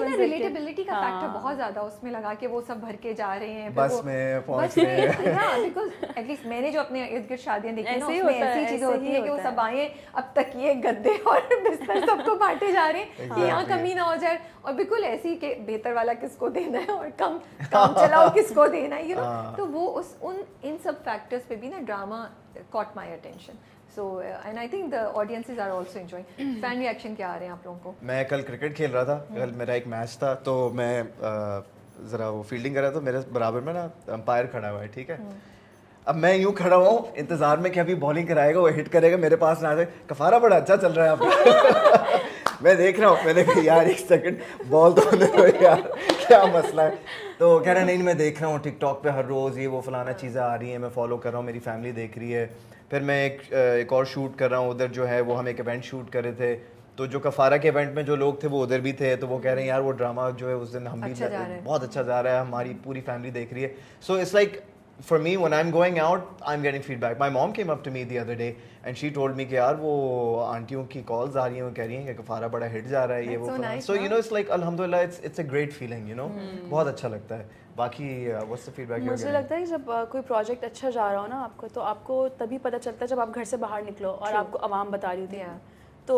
Speaker 2: نا ریلیٹیبلٹی کا فیکٹر بہت زیادہ اس میں لگا کہ وہ سب بھر کے جا رہے ہیں
Speaker 1: بس میں پہنچ رہے ہیں.
Speaker 2: بیکاز ایٹ لیسٹ میں نے جو اپنے ارد گرد شادیاں دیکھی نا, اس میں ایسی چیزیں ہوتی ہیں کہ وہ سب آئے, اب تک یہ گدے اور بستر سب کو بانٹے جا رہے ہیں کہ یہاں کمی نہ ہو جائے, اور بالکل ایسی کہ بہتر والا کس کو دینا ہے اور کم چلاؤ کس کو دینا ہے, یو نو. تو وہ ان سب فیکٹرز پہ بھی نا drama caught my attention. So and I think the audiences are also enjoying. Fan reaction کیا آ رہے ہیں آپ لوگوں کو؟
Speaker 1: میں کل کرکٹ کھیل رہا تھا, کل میرا ایک میچ تھا, تو میں ذرا وہ فیلڈنگ کر رہا تھا, میرے برابر میں نا امپائر کھڑا ہوا ہے, ٹھیک ہے. اب میں یوں کھڑا ہوا ہوں انتظار میں کہ ابھی بالنگ کرائے گا, وہ ہٹ کرے گا, میرے پاس نہ آ جائے, کفارہ بڑا اچھا چل رہا ہے آپ کا. میں دیکھ رہا ہوں, میں نے کہا یار ایک سیکنڈ بال تو ہونے دو یار, کیا مسئلہ ہے. تو کہہ رہا نہیں, میں دیکھ رہا ہوں ٹک ٹاک پہ ہر روز یہ وہ فلانا چیزیں آ رہی ہیں, میں فالو کر رہا ہوں, میری فیملی دیکھ رہی ہے. پھر میں ایک اور شوٹ کر رہا ہوں ادھر, جو ہے وہ ہم ایک ایونٹ شوٹ کر رہے تھے, تو جو کفارہ کے ایونٹ میں جو لوگ تھے وہ ادھر بھی تھے, تو وہ کہہ رہے ہیں یار وہ ڈرامہ جو ہے اس دن ہم بھی بہت اچھا جا رہا ہے, ہماری پوری فیملی دیکھ رہی ہے. So it's like for me when I'm going out I'm getting feedback. My mom came up to me the other day and she told me کہ یار وہ آنٹیوں کی کالز آ رہی ہیں, وہ کہہ رہی ہیں کہ کفارہ بڑا ہٹ جا رہا ہے, یہ وہ. So you know it's like الحمدللہ it's a great feeling, you know, بہت اچھا لگتا ہے. باقی what's the feedback?
Speaker 3: مجھے لگتا ہے کہ جب کوئی پروجیکٹ اچھا جا رہا ہو نا آپ کو, تو آپ کو تبھی پتہ چلتا ہے جب آپ گھر سے باہر نکلو اور آپ کو عوام بتا رہی ہوتی ہے. تو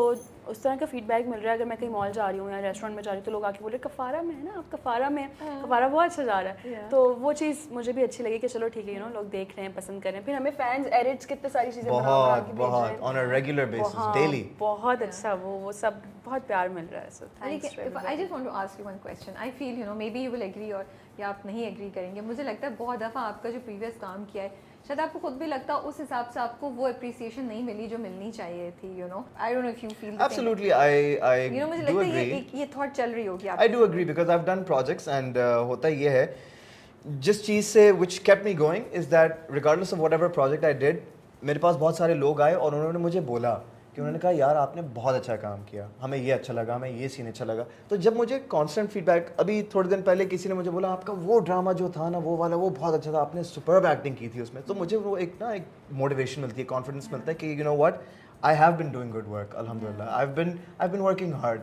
Speaker 3: اس طرح کا فیڈ بیک مل رہا ہے. اگر میں کہیں مال جا رہی ہوں یا ریسٹورینٹ میں جا رہی ہوں تو لوگ آ کے بول رہے کفارہ میں ہے نا, آپ کفارہ میں, کفارہ بہت اچھا جا رہا ہے. تو وہ چیز مجھے بھی اچھی لگی کہ چلو ٹھیک ہے, یو نو, لوگ دیکھ رہے ہیں, پسند کر رہے ہیں. پھر ہمیں فینز ایڈٹس کتنے ساری چیزیں
Speaker 1: بہت on a regular basis daily,
Speaker 3: بہت اچھا, وہ سب بہت پیار مل رہا ہے. So
Speaker 2: I just want to ask you one question. I feel, you know, maybe you will agree or یا آپ نہیں ایگری کریں گے, مجھے لگتا ہے بہت دفعہ آپ کا جو پریویس کام کیا ہے شاید آپ کو خود بھی لگتا ہے اس حساب سے آپ کو وہ اپریسیشن نہیں ملی جو ملنی چاہیے تھی, you know. I don't know if you feel
Speaker 1: absolutely I
Speaker 2: you know, مجھے لگتا ہے یہ تھاٹ چل رہی ہوگی.
Speaker 1: I do agree because I've done projects and ہوتا یہ ہے جس چیز سے which kept me going is that regardless of whatever project I did, میرے پاس بہت سارے لوگ آئے اور انہوں نے مجھے بولا کہ انہوں نے کہا یار آپ نے بہت اچھا کام کیا, ہمیں یہ اچھا لگا, ہمیں یہ سین اچھا لگا. تو جب مجھے کانسٹنٹ فیڈ بیک, ابھی تھوڑے دن پہلے کسی نے مجھے بولا آپ کا وہ ڈرامہ جو تھا نا وہ والا وہ بہت اچھا تھا, آپ نے سپرب ایکٹنگ کی تھی اس میں. تو مجھے وہ ایک موٹیویشن ملتی ہے, کانفیڈنس ملتا ہے کہ you know what, I have been doing good work, alhamdulillah. I've been working hard.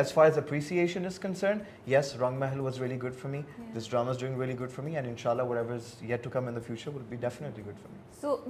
Speaker 1: as far as appreciation is concerned, yes, Rang Mahal was really good for me. This drama is doing really good for me, and inshallah whatever is yet to come in the future will be definitely good for me.
Speaker 2: So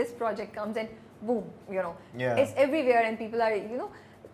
Speaker 2: this project comes and boom, you know, it's everywhere and people are, you know,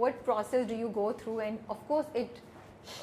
Speaker 2: what process do you go through and of course it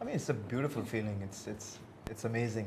Speaker 1: I mean it's a beautiful feeling. It's amazing.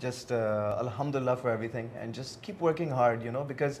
Speaker 1: Just alhamdulillah for everything and just keep working hard, you know, because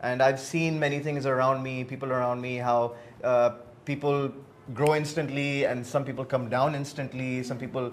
Speaker 1: and I've seen many things around me, people around me, how people grow instantly and some people come down instantly, some people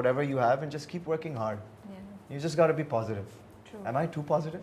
Speaker 1: whatever you have and just keep working hard. You just got to be positive.
Speaker 2: True.
Speaker 1: Am I too positive?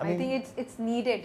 Speaker 2: I think it's needed.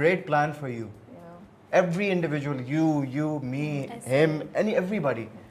Speaker 1: great plan for you. Every individual, you, me, him, everybody.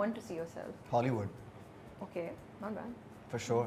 Speaker 2: want to see yourself?
Speaker 1: Hollywood.
Speaker 2: Okay, not bad.
Speaker 1: For sure.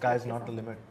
Speaker 1: Sky is not the limit.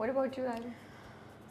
Speaker 2: What about you, Aaron?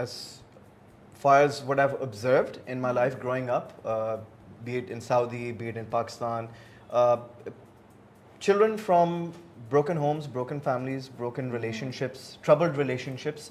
Speaker 1: as far as what I've observed in my life growing up, be it in Saudi, be it in Pakistan, children from broken homes, broken families, broken relationships, troubled relationships,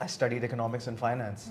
Speaker 1: I studied economics and finance.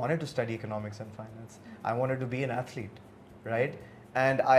Speaker 1: wanted to study economics and finance. I wanted to be an athlete, right? And I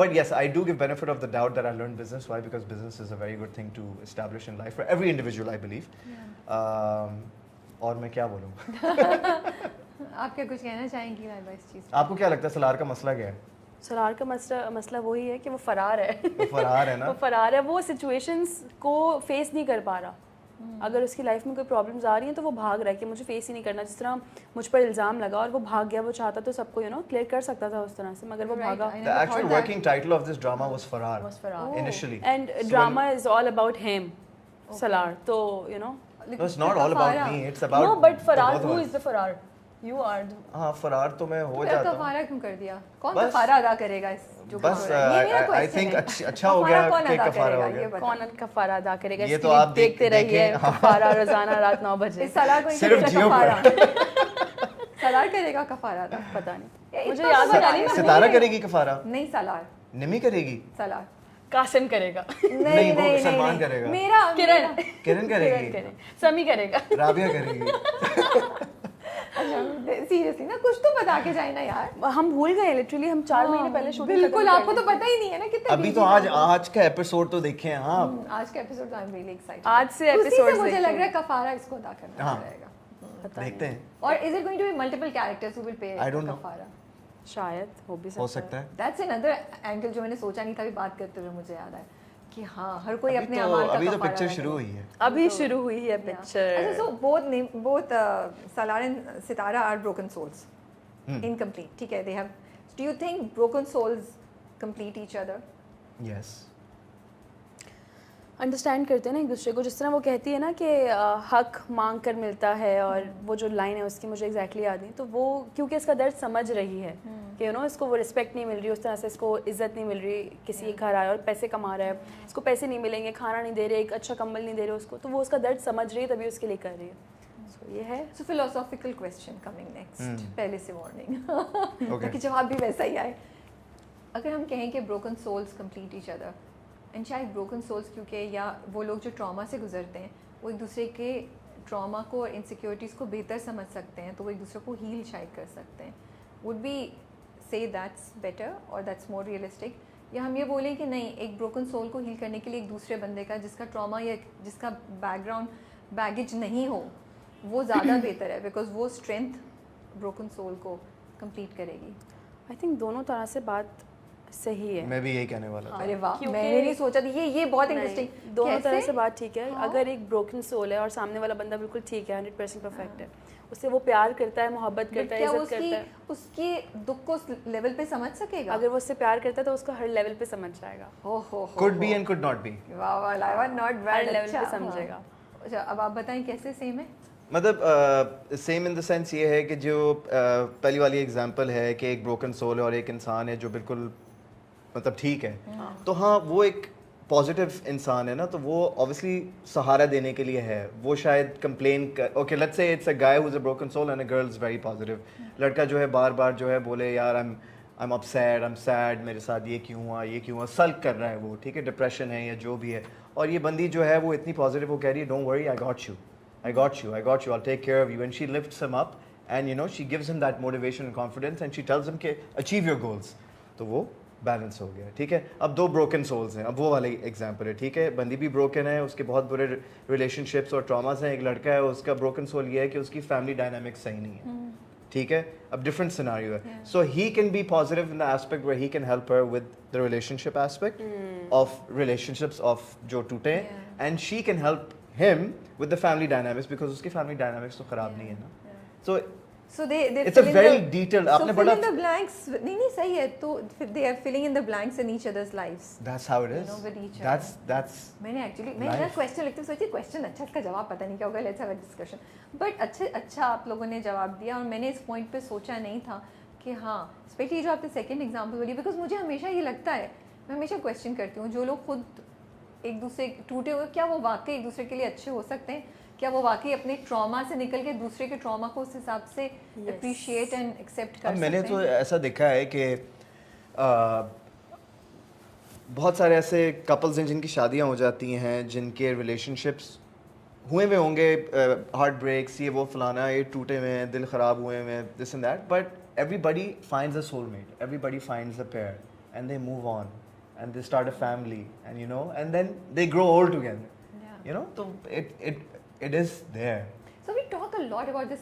Speaker 1: But yes, I do give benefit of the doubt that I learned business. Why? Because business is a very good thing to establish in life for every individual, I believe. اور میں کیا بولوں.
Speaker 2: آپ کیا کچھ کہنا چاہیں گی لائبہ اس چیز؟
Speaker 1: آپ کو کیا لگتا ہے سلار کا مسئلہ کیا ہے؟
Speaker 3: سلار کا مسئلہ وہی ہے کہ وہ فرار ہے.
Speaker 1: وہ فرار ہے نا.
Speaker 3: وہ فرار ہے, وہ سچویشنز کو فیس نہیں کر پا رہا. اگر اس کی لائف میں کوئی پرابلمز آ رہی ہیں تو وہ بھاگ رہا ہے کہ مجھے فیس ہی نہیں کرنا. جس طرح مجھ پر الزام لگا اور وہ بھاگ گیا, وہ چاہتا تو سب کو کلیئر کر سکتا تھا اس طرح سے, مگر وہ بھاگا.
Speaker 1: The actual working title of this drama was Farar initially.
Speaker 3: And drama is all about him, Salar. So,
Speaker 1: no, it's not all about me, it's about
Speaker 3: no, but Farar, who is the Farar? You are.
Speaker 1: ہاں فرار تو میں ہو جاتا ہوں.
Speaker 2: کفارہ کیوں کر دیا؟ کون کفارہ ادا کرے گا اس جو
Speaker 1: بس I think اچھا ہو گیا کہ کفارہ ہو گیا.
Speaker 3: کون کفارہ ادا کرے گا؟
Speaker 1: یہ تو آپ
Speaker 3: دیکھتے رہیے کفارہ روزانہ رات 9 بجے.
Speaker 2: سلار کو
Speaker 1: صرف جیو پر
Speaker 2: سلار کرے گا کفارہ ادا؟
Speaker 3: پتہ نہیں, مجھے یاد نہیں.
Speaker 1: ستارہ کرے گی کفارہ؟
Speaker 2: نہیں سلار.
Speaker 1: نمی کرے گی؟
Speaker 2: سلار.
Speaker 3: قاسم کرے گا.
Speaker 1: نہیں وہ سلمان کرے گا.
Speaker 2: میرا
Speaker 1: کرن کرے گی.
Speaker 3: سمی کرے گا.
Speaker 1: رابعہ کرے گی.
Speaker 2: سیریسلی نا کچھ تو بتا کے جائے نا یار.
Speaker 3: ہم بھول گئے لٹرلی, ہم 4 مہینے پہلے شوٹنگ.
Speaker 2: بالکل, آپ کو تو پتہ ہی نہیں ہے نا کتنے.
Speaker 1: ابھی تو آج کا ایپیسوڈ تو دیکھیں. ہاں
Speaker 2: آج کا episode I am really excited.
Speaker 3: آج سے ایپیسوڈ
Speaker 2: مجھے لگ رہا ہے کفارہ اس کو ادا کرنا پڑے گا.
Speaker 1: دیکھتے ہیں.
Speaker 2: اور is it going to be multiple characters who will pay کفارہ؟
Speaker 3: شاید ہو
Speaker 1: سکتا ہے.
Speaker 2: دیٹس انادر اینگل جو میں نے سوچا نہیں تھا. ابھی بات کرتے ہوئے مجھے یاد آیا کہ ہاں ہر کوئی اپنے اعمال کا.
Speaker 1: ابھی تو پکچر شروع ہوئی ہے.
Speaker 3: ابھی شروع ہوئی ہے پکچر.
Speaker 2: اچھا, سو both Salar and Sitara are broken souls, incomplete. ٹھیک ہے, they have. Do you think broken souls complete each other?
Speaker 1: Yes.
Speaker 3: Understand کرتے ہیں نا ایک دوسرے کو. جس طرح وہ کہتی ہے نا کہ حق مانگ کر ملتا ہے, اور وہ جو لائن ہے اس کی مجھے ایگزیکٹلی یاد نہیں, تو وہ کیونکہ اس کا درد سمجھ رہی ہے کہ اس کو وہ رسپیکٹ نہیں مل رہی, اس طرح سے اس کو عزت نہیں مل رہی. کسی گھر آیا اور پیسے کما رہا ہے, اس کو پیسے نہیں ملیں گے, کھانا نہیں دے رہے, ایک اچھا کمبل نہیں دے رہے اس کو, تو وہ اس کا درد سمجھ رہی ہے, تبھی اس کے لیے کر رہی ہے. سو یہ ہے.
Speaker 2: سو فلاسافیکل کویسچن کمنگ نیکسٹ, پہلے سے وارننگ کہ جواب بھی ویسا ہی آئے. اگر ہم کہیں کہ broken souls complete each other, and شاید بروکن سولز کیونکہ یا وہ لوگ جو ٹراما سے گزرتے ہیں وہ ایک دوسرے کے ٹراما کو اور انسیکیورٹیز کو بہتر سمجھ سکتے ہیں, تو وہ ایک دوسرے کو ہیل شاید کر سکتے ہیں. Would be say that's better or that's more realistic, یا ہم یہ بولیں کہ نہیں, ایک بروکن سول کو ہیل کرنے کے لیے ایک دوسرے بندے کا جس کا ٹراما یا جس کا بیک گراؤنڈ بیگیج نہیں ہو وہ زیادہ بہتر ہے, بیکاز وہ اسٹرینتھ بروکن سول کو کمپلیٹ کرے گی.
Speaker 3: آئی تھنک دونوں طرح سے بات صحیح ہے.
Speaker 1: میں بھی یہی کہنے والا تھا.
Speaker 2: ارے واہ, میں نے نہیں سوچا تھا. یہ بہت انٹرسٹنگ.
Speaker 3: دونوں طرح سے بات ٹھیک ہے. اگر ایک بروکن سول ہے اور سامنے والا بندہ بالکل ٹھیک ہے, 100% پرفیکٹ ہے, اس سے وہ پیار کرتا ہے, محبت کرتا ہے, عزت کرتا ہے,
Speaker 2: اس کے دکھ کو اس لیول پہ سمجھ سکے گا.
Speaker 3: اگر وہ اس سے پیار کرتا ہے تو اس کو ہر لیول پہ سمجھ جائے گا.
Speaker 1: could be and could not be.
Speaker 2: واہ واہ, لائوا ناٹ بیڈ.
Speaker 3: ہر لیول پہ سمجھے گا.
Speaker 2: اچھا, اب آپ بتائیں کیسے سیم ہے.
Speaker 1: مطلب سیم ان دا سینس یہ ہے کہ جو پہلی والی ایگزامپل ہے کہ ایک بروکن سول ہے اور ایک انسان ہے جو بالکل مطلب ٹھیک ہے, تو ہاں وہ ایک پازیٹیو انسان ہے نا, تو وہ اوبیسلی سہارا دینے کے لیے ہے. وہ شاید complain okay let's say it's a guy who is a broken soul and a girl is very positive. لڑکا جو ہے بار بار جو ہے بولے یار I'm upset, I'm sad, میرے ساتھ یہ کیوں ہوا, سلک کر رہا ہے وہ, ٹھیک ہے, ڈپریشن ہے یا جو بھی ہے. اور یہ بندی جو ہے وہ اتنی پازیٹیو, وہ کہہ رہی ہے don't worry, I got you, I'll take care of you. And she lifts him up and she gives him that motivation and confidence and she tells him کہ achieve your goals. تو وہ balance ہو گیا. ٹھیک ہے, اب 2 broken souls ہیں. اب وہ والی ایگزامپل ہے. ٹھیک ہے, بندی بھی بروکن ہے, اس کے بہت برے ریلیشن شپس اور ٹراماز ہیں. ایک لڑکا ہے, اس کا بروکن سول یہ ہے کہ اس کی فیملی ڈائنامکس صحیح نہیں ہے. ٹھیک ہے, اب ڈفرنٹ سیناریو ہے. So he can be positive in the aspect where he can help her with the relationship aspect of relationships of جو ٹوٹے, and she can help him with the family dynamics because uski family dynamics to kharab nahi hai na. So they it's a very detailed aapne
Speaker 2: fill in the blanks. nahi sahi hai, to they are filling in the blanks in each other's lives.
Speaker 1: That's how it is.
Speaker 2: With each other.
Speaker 1: That's
Speaker 2: maine actually maine question likhte sochi question acha iska jawab pata nahi kya hoga, let's have a discussion. But acha aap logon ne jawab diya aur maine is point pe socha nahi tha کہ ہاں especially جو آپ نے second example بولی, because مجھے ہمیشہ یہ لگتا ہے, میں ہمیشہ کویشچن کرتی ہوں جو لوگ خود ایک دوسرے ٹوٹے ہوئے, کیا وہ واقعی ایک دوسرے کے لیے اچھے ہو سکتے ہیں؟ کیا وہ واقعی اپنے ٹراما سے نکل کے دوسرے کے ٹراما کو اس حساب سے اپریشیٹ اینڈ ایکسیپٹ کر سکتے ہیں؟
Speaker 1: میں نے تو ایسا دیکھا ہے کہ بہت سارے ایسے کپلز ہیں جن کی شادیاں ہو جاتی ہیں, جن کے ریلیشن شپس ہوئے ہوئے ہوں گے, ہارٹ بریکس, یہ وہ فلانا, یہ ٹوٹے ہوئے ہیں, دل خراب ہوئے ہوئے ہیں, this and that, but everybody finds a soul mate, everybody finds a pair and they move on and they start a family and and then they grow old together. So it is there.
Speaker 2: So we talk a lot about this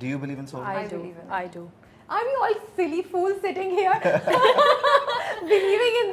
Speaker 1: Do you believe in soulmates?
Speaker 3: I do.
Speaker 2: believe in it.
Speaker 3: I do.
Speaker 2: Are we all silly fools sitting here believing in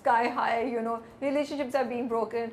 Speaker 2: sky high, you know, relationships are being broken.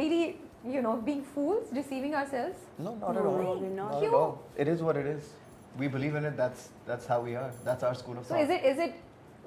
Speaker 2: really, you know, being fools, deceiving ourselves?
Speaker 1: No, not at all.
Speaker 3: No, we're not.
Speaker 1: Not at all. It is what it is. We believe in it. That's how we are. That's our school of
Speaker 2: So
Speaker 1: thought.
Speaker 2: is it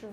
Speaker 2: True.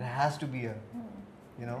Speaker 1: There has to be a, you know.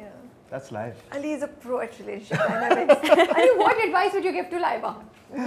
Speaker 2: Yeah.
Speaker 1: That's life.
Speaker 2: Ali is a pro at relationship dynamics. Ali, what advice would you give to Laiba?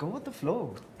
Speaker 1: go with the flow.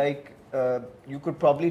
Speaker 1: like you could probably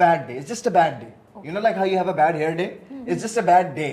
Speaker 1: bad day. It's just a bad day. You know, like how you have a bad hair day. It's just a bad day.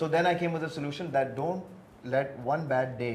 Speaker 1: So then I came with a solution that don't let one bad day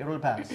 Speaker 1: It will pass.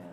Speaker 2: Yeah.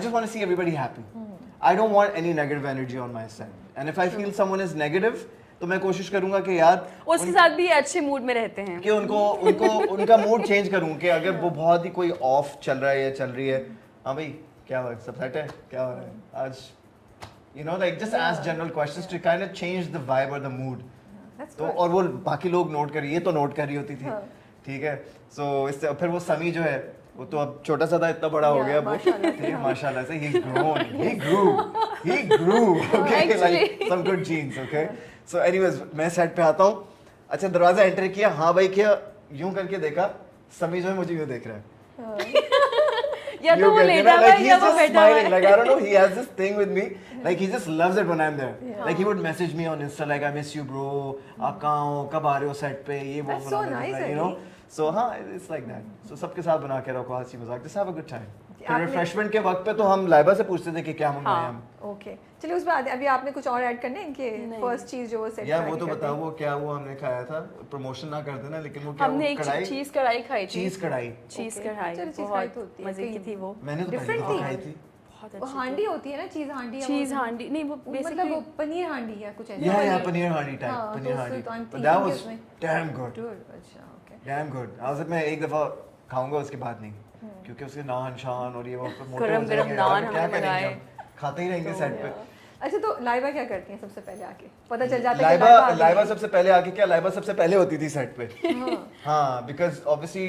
Speaker 1: just wanna see everybody happy. I don't want any negative energy on my set. And if I feel someone is negative, تو میں کوشش کروں گا کہ یار
Speaker 3: اس کے ساتھ بھی اچھے موڈ میں رہتے ہیں
Speaker 1: کہ ان کا موڈ چینج کروں کہ اگر وہ بہت ہی کوئی آف چل رہا ہے یا چل رہی ہے, ہاں بھائی کیا ہوا, سب سیٹ ہے, کیا ہو رہا ہے آج, you know, like just ask general questions to kind of change the vibe or the mood. تو اور وہ باقی لوگ نوٹ کر, یہ تو نوٹ کر رہی ہوتی تھی, ٹھیک ہے. سو اس سے پھر وہ سمی جو ہے وہ تو اب چھوٹا سا تھا, اتنا بڑا ہو گیا, ماشاء اللہ سے he grew okay, like some good genes, okay. So anyways میں سیٹ پہ آتا ہوں, اچھا دروازہ انٹر کیا, ہاں بھائی کیا, یوں کر کے دیکھا, سمی جو ہے مجھے یوں دیکھ رہا ہے,
Speaker 3: یا تو وہ لیٹا ہوا ہے یا وہ بیٹھا ہوا ہے.
Speaker 1: Like I don't know, he has this thing with me, like he just loves it when I'm there. Like he would message me on Insta like I miss you bro, آپ کہاں ہو, کب آ رہے ہو سیٹ پہ, یہ وہ,
Speaker 2: so nice,
Speaker 1: you know. So ہاں it's like that. So سب کے ساتھ بنا کے رکھو ہنسی مذاق, just have a good time. پھر ریفریشمنٹ کے وقت پہ تو ہم لائبہ سے پوچھتے تھے کہ کیا منگوائیں ہم.
Speaker 2: اوکے چلیے اس بعد ابھی آپ نے کچھ اور ایڈ کرنے ہیں کہ فرسٹ چیز جو وہ سیٹ
Speaker 1: یا وہ تو بتاؤ وہ کیا وہ ہم نے کھایا تھا, پروموشن نہ کرتے نا, لیکن وہ کیا,
Speaker 3: ہم نے ایک چیز کڑھائی کھائی تھی,
Speaker 1: چیز کڑھائی
Speaker 3: بہت مزے کی تھی وہ,
Speaker 1: میں نے تو پہلی دفعہ کھائی تھی.
Speaker 2: وہ ہانڈی ہوتی ہے نا, چیز ہانڈی
Speaker 3: نہیں وہ
Speaker 2: مطلب وہ پنیر ہانڈی ہے کچھ ایسا,
Speaker 1: یا پنیر ہانڈی type, paneer handi, that was damn good.
Speaker 2: اچھا اوکے
Speaker 1: damn good. آج میں ایک دفعہ کھاؤں گا, اس کے بعد نہیں, کیونکہ اس کے نان شان اور یہ وہ
Speaker 3: گرم گرم نان ہم نے منگائے,
Speaker 1: کھاتے ہی رہیں گے سیٹ پہ.
Speaker 2: اچھا تو لائبہ کیا کرتی ہیں سب سے پہلے آ کے, پتہ چل جاتا
Speaker 1: ہے لائبہ سب سے پہلے آ کے, کیا لائبہ سب سے پہلے ہوتی تھی سیٹ پہ, ہاں, because obviously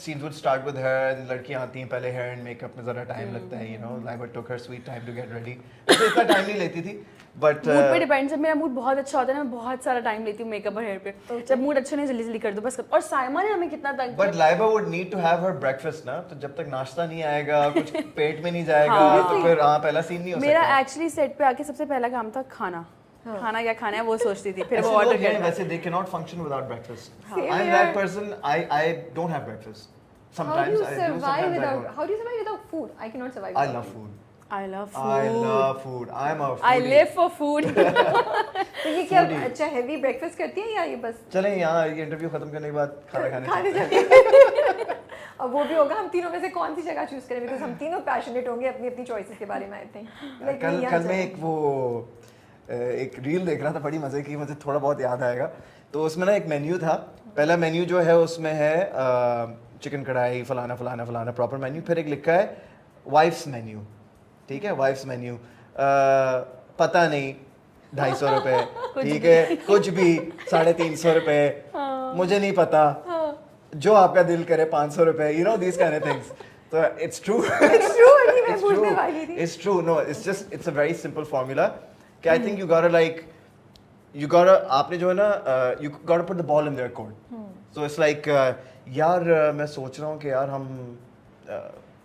Speaker 1: scenes would start with her, لڑکیاں آتی ہیں پہلے, hair and makeup میں ذرا ٹائم لگتا ہے, you know, Laiba took her sweet time to get ready, تو اتنا ٹائم نہیں لیتی تھی, بٹ
Speaker 3: موڈ پہ ڈیپینڈ. جب میرا موڈ بہت اچھا ہوتا ہے نا, میں بہت سارا ٹائم لیتی ہوں میک اپ اور ہیئر پہ, جب موڈ اچھا نہیں جلدی جلدی کر دو بس. اور سائمہ نے ہمیں کتنا تنگ,
Speaker 1: but Laiba would need to have her breakfast نا, تو جب تک ناشتہ نہیں آئے گا, کچھ پیٹ میں نہیں جائے گا, تو پھر ہاں پہلا سین نہیں ہو سکتا.
Speaker 3: میرا ایکچولی سیٹ پہ آ کے سب سے پہلا کام تھا کھانا کیا کھانا ہے وہ سوچتی تھی, پھر وہ آرڈر کرنا.
Speaker 1: ویسے they cannot function without breakfast. I'm that person, I don't have breakfast. Sometimes I do, sometimes I don't.
Speaker 2: How do you survive without food? I cannot survive.
Speaker 1: I love food.
Speaker 3: I love food.
Speaker 1: I'm a foodie.
Speaker 3: I live for food.
Speaker 2: تو یہ کیا اچھا heavy breakfast کرتی ہیں یا یہ بس
Speaker 1: چلیں یہاں یہ انٹرویو ختم کرنے کے بعد کھانا
Speaker 2: کھانے جاتی ہیں؟ اب وہ بھی ہوگا, ہم تینوں میں سے کون سی جگہ چوز کریں, بیکاز ہم تینوں پیشنیٹ ہوں گے اپنی اپنی چوائسز کے بارے میں. آئی تھنک
Speaker 1: کل میں ایک ریل دیکھ رہا تھا, بڑی مزے کی, مجھے تھوڑا بہت یاد آئے گا. تو اس میں نا ایک مینیو تھا, پہلا مینیو جو ہے اس میں ہے چکن کڑھائی فلانا فلانا فلانا پراپر مینیو, پھر ایک لکھا ہے وائفس مینیو, ٹھیک ہے, وائفس مینیو, پتہ نہیں 250 روپے, ٹھیک ہے, کچھ بھی 350 روپے, مجھے نہیں پتا, جو آپ کا دل کرے 500 روپے, you know these kind of things. So it's true. It's true. No, it's just, it's a very simple formula. I think you gotta آپ نے جو ہے نا, you gotta put the ball in their court. So it's like یار میں سوچ رہا ہوں کہ یار ہم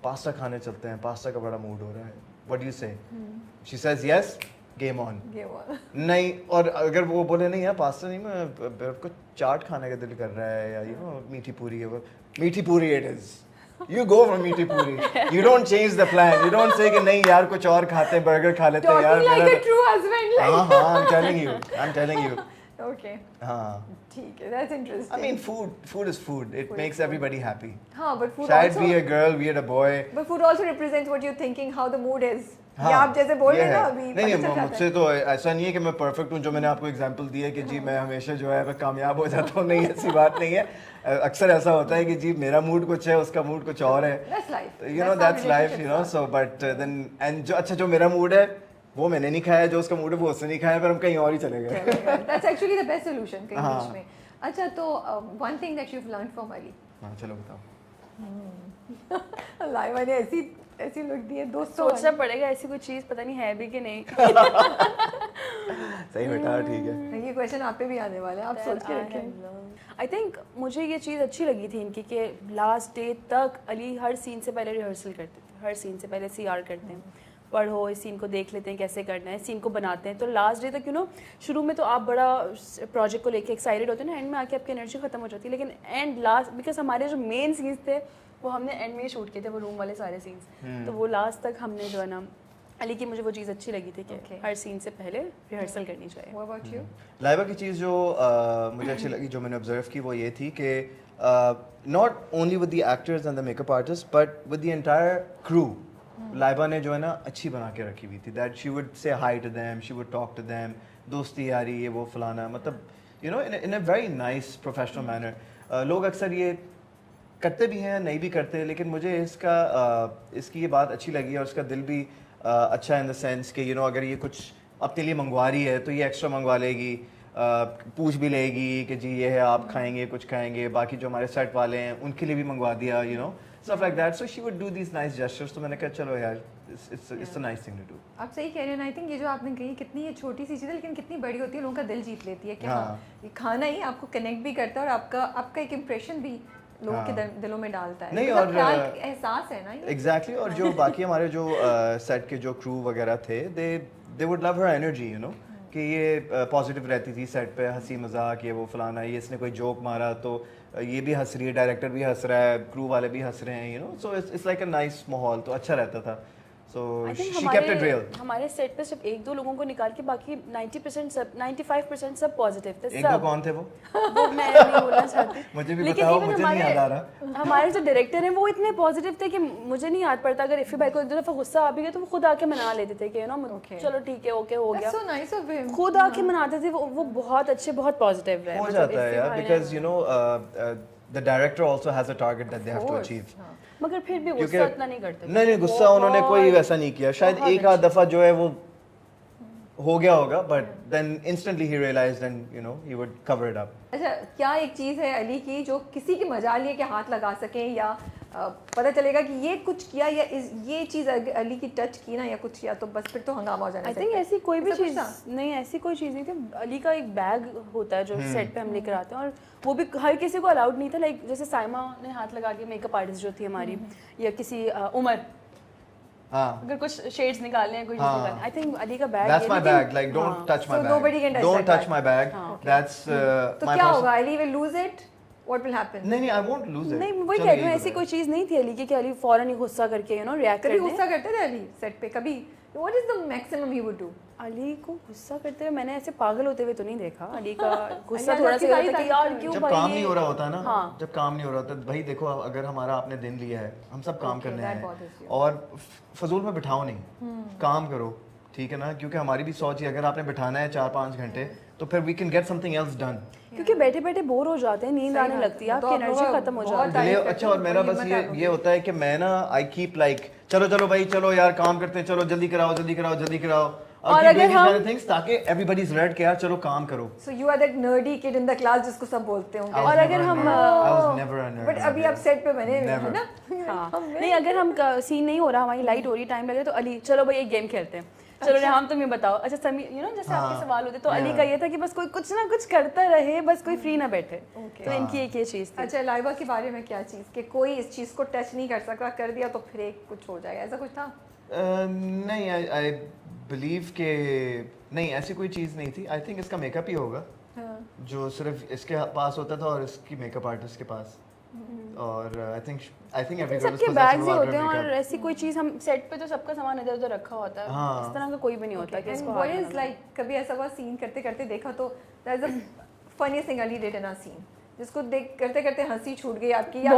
Speaker 1: پاستا کھانے چلتے ہیں, پاستا کا بڑا موڈ ہو رہا ہے, what do you say? She says yes, game on. نہیں, اور اگر وہ بولے نہیں یار پاستا نہیں, میں کو چاٹ کھانے کا دل کر رہا ہے, یا یو نو میٹھی پوری ہے, وہ میٹھی پوری it is. You go for meaty puri. You don't change the plan. You don't say کہ نہیں یار کچھ اور کھاتے ہیں, برگر کھا لیتے ہیں یار.
Speaker 2: Talking like a true husband.
Speaker 1: ہاں I'm telling you.
Speaker 2: Okay.
Speaker 1: ہاں
Speaker 2: ٹھیک ہے, that's interesting.
Speaker 1: I mean food is food. It makes everybody happy.
Speaker 2: ہاں but food
Speaker 1: شاید
Speaker 2: also,
Speaker 1: be a girl, be a boy.
Speaker 2: But food also represents what you're thinking, how the mood is. یہ آپ جیسے بول رہے ہیں نا ابھی,
Speaker 1: نہیں مجھ سے تو ایسا نہیں ہے کہ میں پرفیکٹ ہوں, جو میں نے آپ کو ایگزامپل دی ہے کہ جی میں ہمیشہ جو ہے میں کامیاب ہو جاتا ہوں, نہیں ایسی بات نہیں ہے. اکثر ایسا ہوتا ہے کہ جی میرا موڈ کچھ ہے, اس کا موڈ کچھ اور ہے, you know that's life, you know. So but then and جو اچھا جو میرا موڈ ہے وہ میں نے نہیں کھایا, جو اس کا موڈ ہے وہ اس نے نہیں کھایا, پر ہم کہیں اور ہی چلے گئے.
Speaker 2: That's actually the best solution کہیں بیچ میں. اچھا تو one thing that you've learned from Ali.
Speaker 1: ہاں چلو بتاؤ.
Speaker 2: لائبہ نے ایسی لک دی ہے, دوستوں
Speaker 3: سوچنا پڑے گا ایسی کوئی چیز پتہ نہیں ہے بھی کہ نہیں.
Speaker 1: صحیح بیٹا, ٹھیک ہے.
Speaker 2: یہ کویشچن آپ پہ بھی آنے والا ہے, آپ سوچ کے رکھیں.
Speaker 3: آئی تھنک مجھے یہ چیز اچھی لگی تھی ان کی کہ لاسٹ ڈے تک علی ہر سین سے پہلے ریہرسل کرتے تھے, ہر سین سے پہلے CR کرتے ہیں, پڑھو اس سین کو دیکھ لیتے ہیں کیسے کرنا ہے, سین کو بناتے ہیں. تو لاسٹ ڈے تک یو نو شروع میں تو آپ بڑا پروجیکٹ کو لے کے ایکسائٹیڈ ہوتے ہیں نا, اینڈ میں آ کے آپ کی انرجی ختم ہو جاتی ہے. لیکن اینڈ لاسٹ بیکاز ہمارے جو مین سینس تھے وہ ہم نے اینڈ میں ہی شوٹ کیے تھے, وہ روم والے سارے سینس, تو وہ لاسٹ تک ہم نے جو ہے نا علی کی, مجھے وہ چیز اچھی لگی تھی کہ ہر سین سے پہلے ریہرسل کرنی چاہیے.
Speaker 2: What about you?
Speaker 1: لائبہ کی چیز جو مجھے اچھی لگی, جو میں نے آبزرو کی, وہ یہ تھی کہ not only with the actors and the make up artist but with the entire کرو, لائبہ نے جو ہے نا اچھی بنا کے رکھی ہوئی تھی. That she would say hi to them, she would talk to them, دوستی یاری یہ وہ فلانا, مطلب you know in a very nice professional manner. لوگ اکثر یہ کرتے بھی ہیں نہیں بھی کرتے, لیکن مجھے اس کی یہ بات اچھی لگی اور اس کا دل بھی اچھا ان دا سینس کہ یو نو اگر یہ کچھ اپنے لیے منگوا رہی ہے تو یہ ایکسٹرا منگوا لے گی, پوچھ بھی لے گی کہ جی یہ ہے آپ کھائیں گے کچھ کھائیں گے, باقی جو ہمارے سیٹ والے ہیں ان کے لیے بھی منگوا دیا, you know stuff like that. So she would do these nice gestures. تو میں نے کہا چلو یار it's a nice thing to do.
Speaker 2: آپ صحیح کہہ رہے ہیں. آئی تھنک یہ جو آپ نے کہی کتنی یہ چھوٹی سی چیز ہے لیکن کتنی بڑی ہوتی ہے, لوگوں کا دل جیت لیتی ہے کہ ہاں یہ کھانا ہی آپ کو کنیکٹ بھی کرتا ہے اور آپ کا ایک امپریشن بھی لوگوں کے دلوں میں ڈالتا ہے.
Speaker 1: نہیں اور
Speaker 2: احساس ہے نا
Speaker 1: ایگزیکٹلی. اور جو باقی ہمارے جو سیٹ کے جو کرو وغیرہ تھے they would love her energy, you know, کہ یہ پازیٹیو رہتی تھی سیٹ پہ, ہنسی مذاق یہ وہ فلانا, یہ اس نے کوئی جوک مارا تو یہ بھی ہنس رہی ہے, ڈائریکٹر بھی ہنس رہا ہے, کرو والے بھی ہنس رہے ہیں, you know, so it's like a nice ماحول, تو اچھا رہتا تھا. So she kept it real.
Speaker 3: ہمارے سیٹ پہ صرف ایک دو لوگوں کو نکال کے باقی 95% سب پازیٹیو تھے.
Speaker 1: ایک دو کون تھے وہ
Speaker 3: میں نہیں بولنا چاہتی,
Speaker 1: مجھے بھی بتاؤ, مجھے نہیں یاد آ رہا.
Speaker 3: ہمارے جو ڈائریکٹر ہیں وہ اتنے پازیٹیو تھے کہ مجھے نہیں یاد پڑتا, اگر افی بھائی کو ایک دو دفعہ غصہ آ بھی گیا تو وہ خود آ کے منا لیتے تھے کہ یو نو چلو ٹھیک ہے اوکے ہو گیا, خود آ کے مناتے تھے. وہ بہت اچھے بہت پازیٹیو رہے.
Speaker 1: ہو جاتا ہے یار, because you know the director also has a target that they have to achieve.
Speaker 3: مگر پھر بھی غصہ اتنا نہیں کرتے.
Speaker 1: نہیں غصہ انہوں نے کوئی ویسا نہیں کیا, شاید ایک آدھ دفعہ جو ہے وہ ہو گیا ہوگا, بٹ دین انسٹنٹلی ہی realised and you know he would cover it up.
Speaker 2: اچھا کیا ایک چیز ہے علی کی جو کسی کی مجال یہ کہ ہاتھ لگا سکیں یا پتہ چلے گا کہ یہ کچھ کیا یا یہ چیز علی کی ٹچ کی نا یا کچھ کیا تو بس پھر تو ہنگامہ ہو جانا.
Speaker 3: آئی تھنک ایسی کوئی بھی چیز نہیں, ایسی کوئی چیز نہیں تھی. علی کا ایک بیگ ہوتا ہے جو سیٹ پہ ہم لے کر آتے ہیں اور وہ بھی ہر کسی کو الاؤڈ نہیں تھا. لائک جیسے سائمہ نے ہاتھ لگا کے میک اپ آرٹسٹ جو تھی ہماری, یا کسی عمر اگر کچھ شیڈز نکالنے ہیں, کوئی چیز نکالنے, آئی تھنک علی کا bag,
Speaker 1: that's my bag, like don't touch my bag,
Speaker 2: nobody can
Speaker 1: don't touch my bag, that's
Speaker 2: تو کیا ہوگا, علی will lose it, what will happen?
Speaker 1: نہیں I won't lose it.
Speaker 3: نہیں وہی کہہ رہی ہوں, ایسی کوئی چیز نہیں تھی علی کی کہ علی فوراً ہی غصہ کر کے یو نو ریئیکٹ کرے.
Speaker 2: کبھی غصہ کرتے تھے علی سیٹ پہ کبھی؟ what is the maximum he would do?
Speaker 3: علی کو غصہ کرتے ہوئے میں نے ایسے پاگل ہوتے ہوئے تو نہیں دیکھا. علی کا غصہ تھوڑا سا ہوتا ہے کہ یار کیوں
Speaker 1: جب کام نہیں ہو رہا ہوتا نا, جب کام نہیں ہو رہا ہوتا بھائی دیکھو اگر ہمارا آپ نے دن لیا ہے, ہم سب کام کرنے ہیں اور فضول میں بٹھاؤ نہیں, کام کرو, ٹھیک ہے نا, کیونکہ ہماری بھی سوچ ہے اگر آپ نے بٹھانا ہے 4-5 گھنٹے تو پھر we can get something else done.
Speaker 3: کیونکہ بیٹھے بیٹھے بور ہو جاتے ہیں, نیند آنے لگتی ہے, آپ کی انرجی ختم ہو جاتی ہے.
Speaker 1: اچھا اور میرا بس یہ ہوتا ہے کہ میں نا آئی کیپ لائک چلو بھائی چلو یار کام کرتے ہیں, چلو جلدی کراؤ اور اگر ہم تاکہ ایوری از ریڈ کہ یار چلو کام کرو.
Speaker 2: So you are that nerdy kid in the class جس کو سب بولتے ہوں گے.
Speaker 3: اور اگر ہم
Speaker 2: بٹ ابھی آپ سیٹ پہ بنے ہوئے ہیں نا,
Speaker 3: نہیں اگر ہم سین نہیں ہو رہا, ہماری لائٹ ہو رہی, ٹائم لگے تو علی چلو بھائی ایک گیم کھیلتے ہیں, چلو ریحام تم یہ بتاؤ. اچھا سمی یو نو جیسے آپ کے سوال ہوتے تو علی کا یہ تھا کہ بس کوئی کچھ نہ کچھ کرتا رہے, بس کوئی فری نہ بیٹھے. تو ان کی ایک یہ چیز تھی.
Speaker 2: اچھا لائبہ کے بارے میں کیا چیز کہ کوئی اس چیز کو ٹچ نہیں کر سکتا, کر دیا تو پھر ایک کچھ ہو جائے گا, ایسا کچھ تھا؟
Speaker 1: نہیں آئی بلیو کہ نہیں ایسی کوئی چیز نہیں تھی. آئی تھنک اس کا میک اپ ہی ہوگا جو صرف اس کے پاس ہوتا تھا اور اس کی میک اپ آرٹسٹ کے پاس. اور آئی تھنک
Speaker 3: سب کے بیگز ہی ہوتے ہیں اور ایسی کوئی چیز ہم سیٹ پہ تو سب کا سامان ادھر ادھر رکھا ہوتا ہے, اس طرح کا کوئی بھی نہیں ہوتا کہ اس کو
Speaker 2: بوائز لائک کبھی ایسا ہوا سین کرتے کرتے دیکھا تو there is a funniest thing Ali did in a scene جس کو دیکھ کرتے کرتے ہنسی چھوٹ گئی آپ کی, یا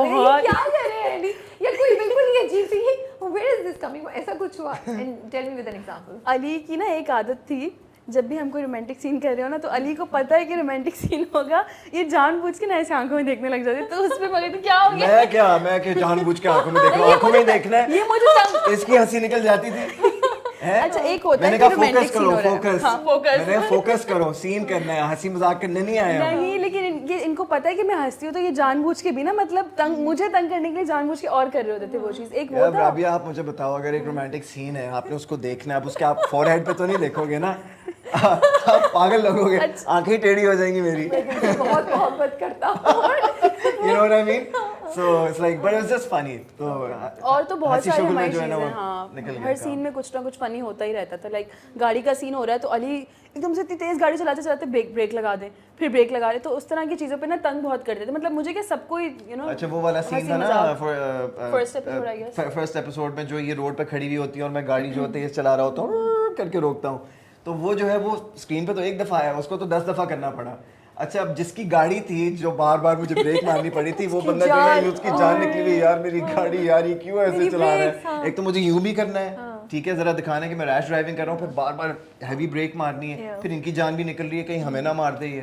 Speaker 2: کیا کر رہے ہیں علی, یا کوئی بالکل ہی عجیب سی ویئر از دس کمنگ, ایسا کچھ ہوا؟ And tell me with an example.
Speaker 3: Ali کی نا ایک عادت تھی, جب بھی ہم کوئی رومانٹک سین کر رہے ہو نا تو علی کو پتا ہے کہ رومانٹک سین ہوگا, یہ جان بوجھ کے نا ایسے آنکھوں میں دیکھنے لگ جاتی, تو اس پہ بولے تو کیا ہو گیا,
Speaker 1: میں کہ جان بوجھ کے آنکھوں میں دیکھوں, آنکھوں میں دیکھنا ہے,
Speaker 3: یہ مجھے
Speaker 1: اس کی ہنسی نکل جاتی تھی.
Speaker 3: اچھا ایک ہوتا ہے کہ رومانٹک سین ہو رہا ہے,
Speaker 1: فوکس کرو, سین کرنا ہے, ہنسی مذاق کرنے نہیں آیا.
Speaker 3: نہیں لیکن ان کو پتا ہے کہ میں ہنستی ہوں تو یہ جان بوجھ کے بھی نا مطلب مجھے تنگ کرنے کے لیے جان بوجھ کے اور کر رہے ہوتے تھے وہ چیز. ایک وہ تھا.
Speaker 1: رابعہ آپ مجھے بتاؤ اگر ایک رومانٹک سین ہے, آپ نے اس کو دیکھنا ہے, اب اس کے آپ فور ہیڈ پہ تو نہیں دیکھو گے نا, آپ پاگل لگو گے, آنکھیں ٹیڑھی ہو جائیں گی میری.
Speaker 2: بہت محبت کرتا ہوں,
Speaker 1: you know what I mean? So it's like but it's just funny. تو
Speaker 3: اور تو بہت ساری ہماری چیزیں, ہاں ہر سین میں کچھ نہ کچھ فنی ہوتا ہی رہتا تھا. لائک گاڑی کا سین ہو رہا ہے تو علی ایک دم سے اتنی تیز گاڑی چلاتے چلاتے بریک لگا دیں, پھر بریک لگا رہے, تو اس طرح کی چیزوں پہ نا تنگ بہت کرتے تھے. مطلب مجھے کہ سب کو یو نو.
Speaker 1: اچھا وہ والا سین تھا نا
Speaker 3: فرسٹ
Speaker 1: ایپیسوڈ میں جو یہ روڈ پہ کھڑی ہوئی ہوتی ہے اور میں گاڑی جو تیز چلا رہا ہوتا ہوں کر کے روکتا ہوں, تو وہ جو ہے وہ اسکرین پہ تو ایک دفعہ آیا, اس کو تو 10 دفعہ کرنا پڑا. اچھا اب جس کی گاڑی تھی جو بار بار مجھے بریک مارنی پڑی تھی, وہ بندہ جو ہے اس کی جان نکلی ہوئی, یار میری گاڑی یار یہ کیوں ایسے چلا رہا ہے, ایک تو مجھے یوں بھی کرنا ہے, ٹھیک ہے, ذرا دکھانا ہے کہ میں ریش ڈرائیونگ کر رہا ہوں, پھر بار بار ہیوی بریک مارنی ہے, پھر ان کی جان بھی نکل رہی ہے, کہیں ہمیں نہ مار دے یہ,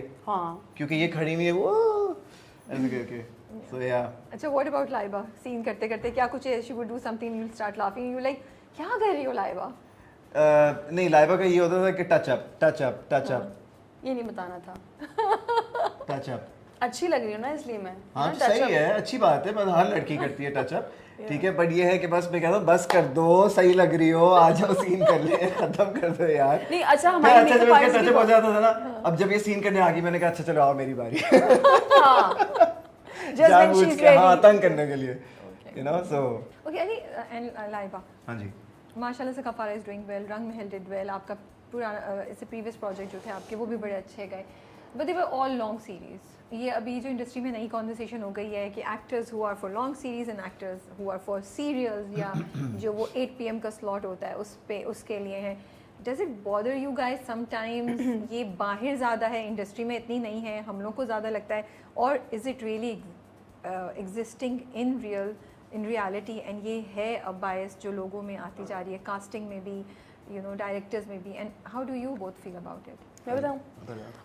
Speaker 1: کیونکہ یہ کھڑی ہوئی ہے وہ ایسے کر کے. So yeah.
Speaker 2: اچھا what about لائبہ, سین کرتے کرتے کیا کچھ she would do something you'll start laughing you like کیا کر رہی ہو لائبہ؟
Speaker 1: نہیں, لائبہ کا یہ ہوتا تھا کہ touch up touch up touch up,
Speaker 3: یہ نہیں بتانا تھا.
Speaker 1: ٹچ اپ
Speaker 3: اچھی لگ رہی ہوں نا اس لیے میں.
Speaker 1: ہاں صحیح ہے, اچھی بات ہے, بس ہر لڑکی کرتی ہے ٹچ اپ, ٹھیک ہے, بٹ یہ ہے کہ بس میں کہتا ہوں بس کر دو, صحیح لگ رہی ہو, آ جاؤ سین کر لیں, ختم کر دو یار.
Speaker 3: نہیں اچھا ہمارے
Speaker 1: جب اس کا ٹچ اپ ہو جاتا تھا نا, اب جب یہ سین کرنے آ گئی میں نے کہا اچھا چلو آؤ میری باری, ہاں تنگ کرنے کے لیے, you know. So
Speaker 2: okay Ali and Laiba,
Speaker 1: ہاں جی
Speaker 2: ماشاءاللہ سے کفارہ از ڈوئنگ ویل, رنگ محل ڈڈ ویل, آپ کا پورا اس سے پریویس پروجیکٹ جو تھے آپ کے وہ بھی بڑے اچھے گئے, but they were all long series. یہ ابھی جو انڈسٹری میں نئی کانورسیشن ہو گئی ہے کہ actors who are for long series and actors who are for serials, یا جو وہ 8 PM کا سلاٹ ہوتا ہے اس پہ اس کے لیے ہے. Does it bother you guys some times یہ باہر زیادہ ہے, انڈسٹری میں اتنی نہیں ہے, ہم لوگ کو زیادہ لگتا ہے, اور is it really existing in reality, and یہ ہے اب باعث جو لوگوں میں آتی جا رہی ہے, کاسٹنگ میں بھی, یو نو ڈائریکٹرز میں بھی, and how do you both feel about it?
Speaker 3: میں بتاؤں,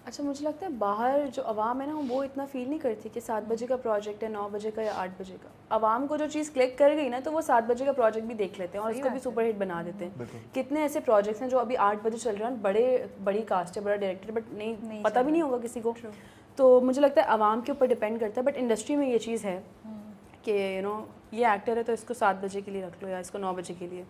Speaker 3: اچھا مجھے لگتا ہے باہر جو عوام ہے نا وہ اتنا فیل نہیں کرتی کہ 7 بجے کا پروجیکٹ ہے 9 بجے کا یا 8 بجے کا. عوام کو جو چیز کلک کر گئی نا تو وہ 7 بجے کا پروجیکٹ بھی دیکھ لیتے ہیں اور اس کو بھی سپر ہٹ بنا دیتے ہیں. کتنے ایسے پروجیکٹس ہیں جو ابھی 8 بجے چل رہے ہیں, بڑی کاسٹ ہے, بڑا ڈائریکٹر, بٹ نہیں پتہ بھی نہیں ہوگا کسی کو. تو مجھے لگتا ہے عوام کے اوپر ڈپینڈ کرتا ہے, بٹ انڈسٹری میں یہ چیز ہے کہ یو نو یہ ایکٹر ہے تو اس کو 7 بجے کے لیے رکھ لو یا اس کو 9 بجے کے لیے,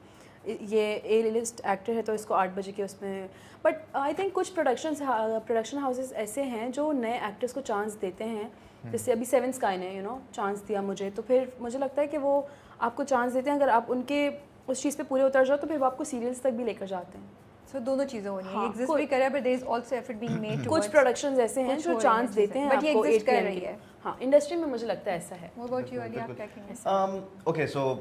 Speaker 3: یہ اے لسٹ ایکٹر ہے تو اس کو 8 بجے کے اس میں. بٹ آئی تھنک کچھ پروڈکشن ہاؤسز ایسے ہیں جو نئے ایکٹرس کو چانس دیتے ہیں, جیسے ابھی 7 اسکائی نے یو نو چانس دیا مجھے, تو پھر مجھے لگتا ہے کہ وہ آپ کو چانس دیتے ہیں, اگر آپ ان کے اس چیز پہ پورے اتر جاؤ تو پھر وہ آپ کو سیریلس تک بھی لے کر جاتے ہیں.
Speaker 2: سو دونوں چیزیں ہونی ہیں, ایگزسٹ بھی کر رہا ہے but there is also effort being made.
Speaker 3: کچھ پروڈکشنز ایسے ہیں جو چانس دیتے ہیں
Speaker 2: بٹ یہ ایگزسٹ کر رہی ہے.
Speaker 3: ہاں انڈسٹری میں مجھے لگتا ہے ایسا ہے.
Speaker 2: What about you علی, آپ کیا کہیں گے؟
Speaker 1: اوکے سو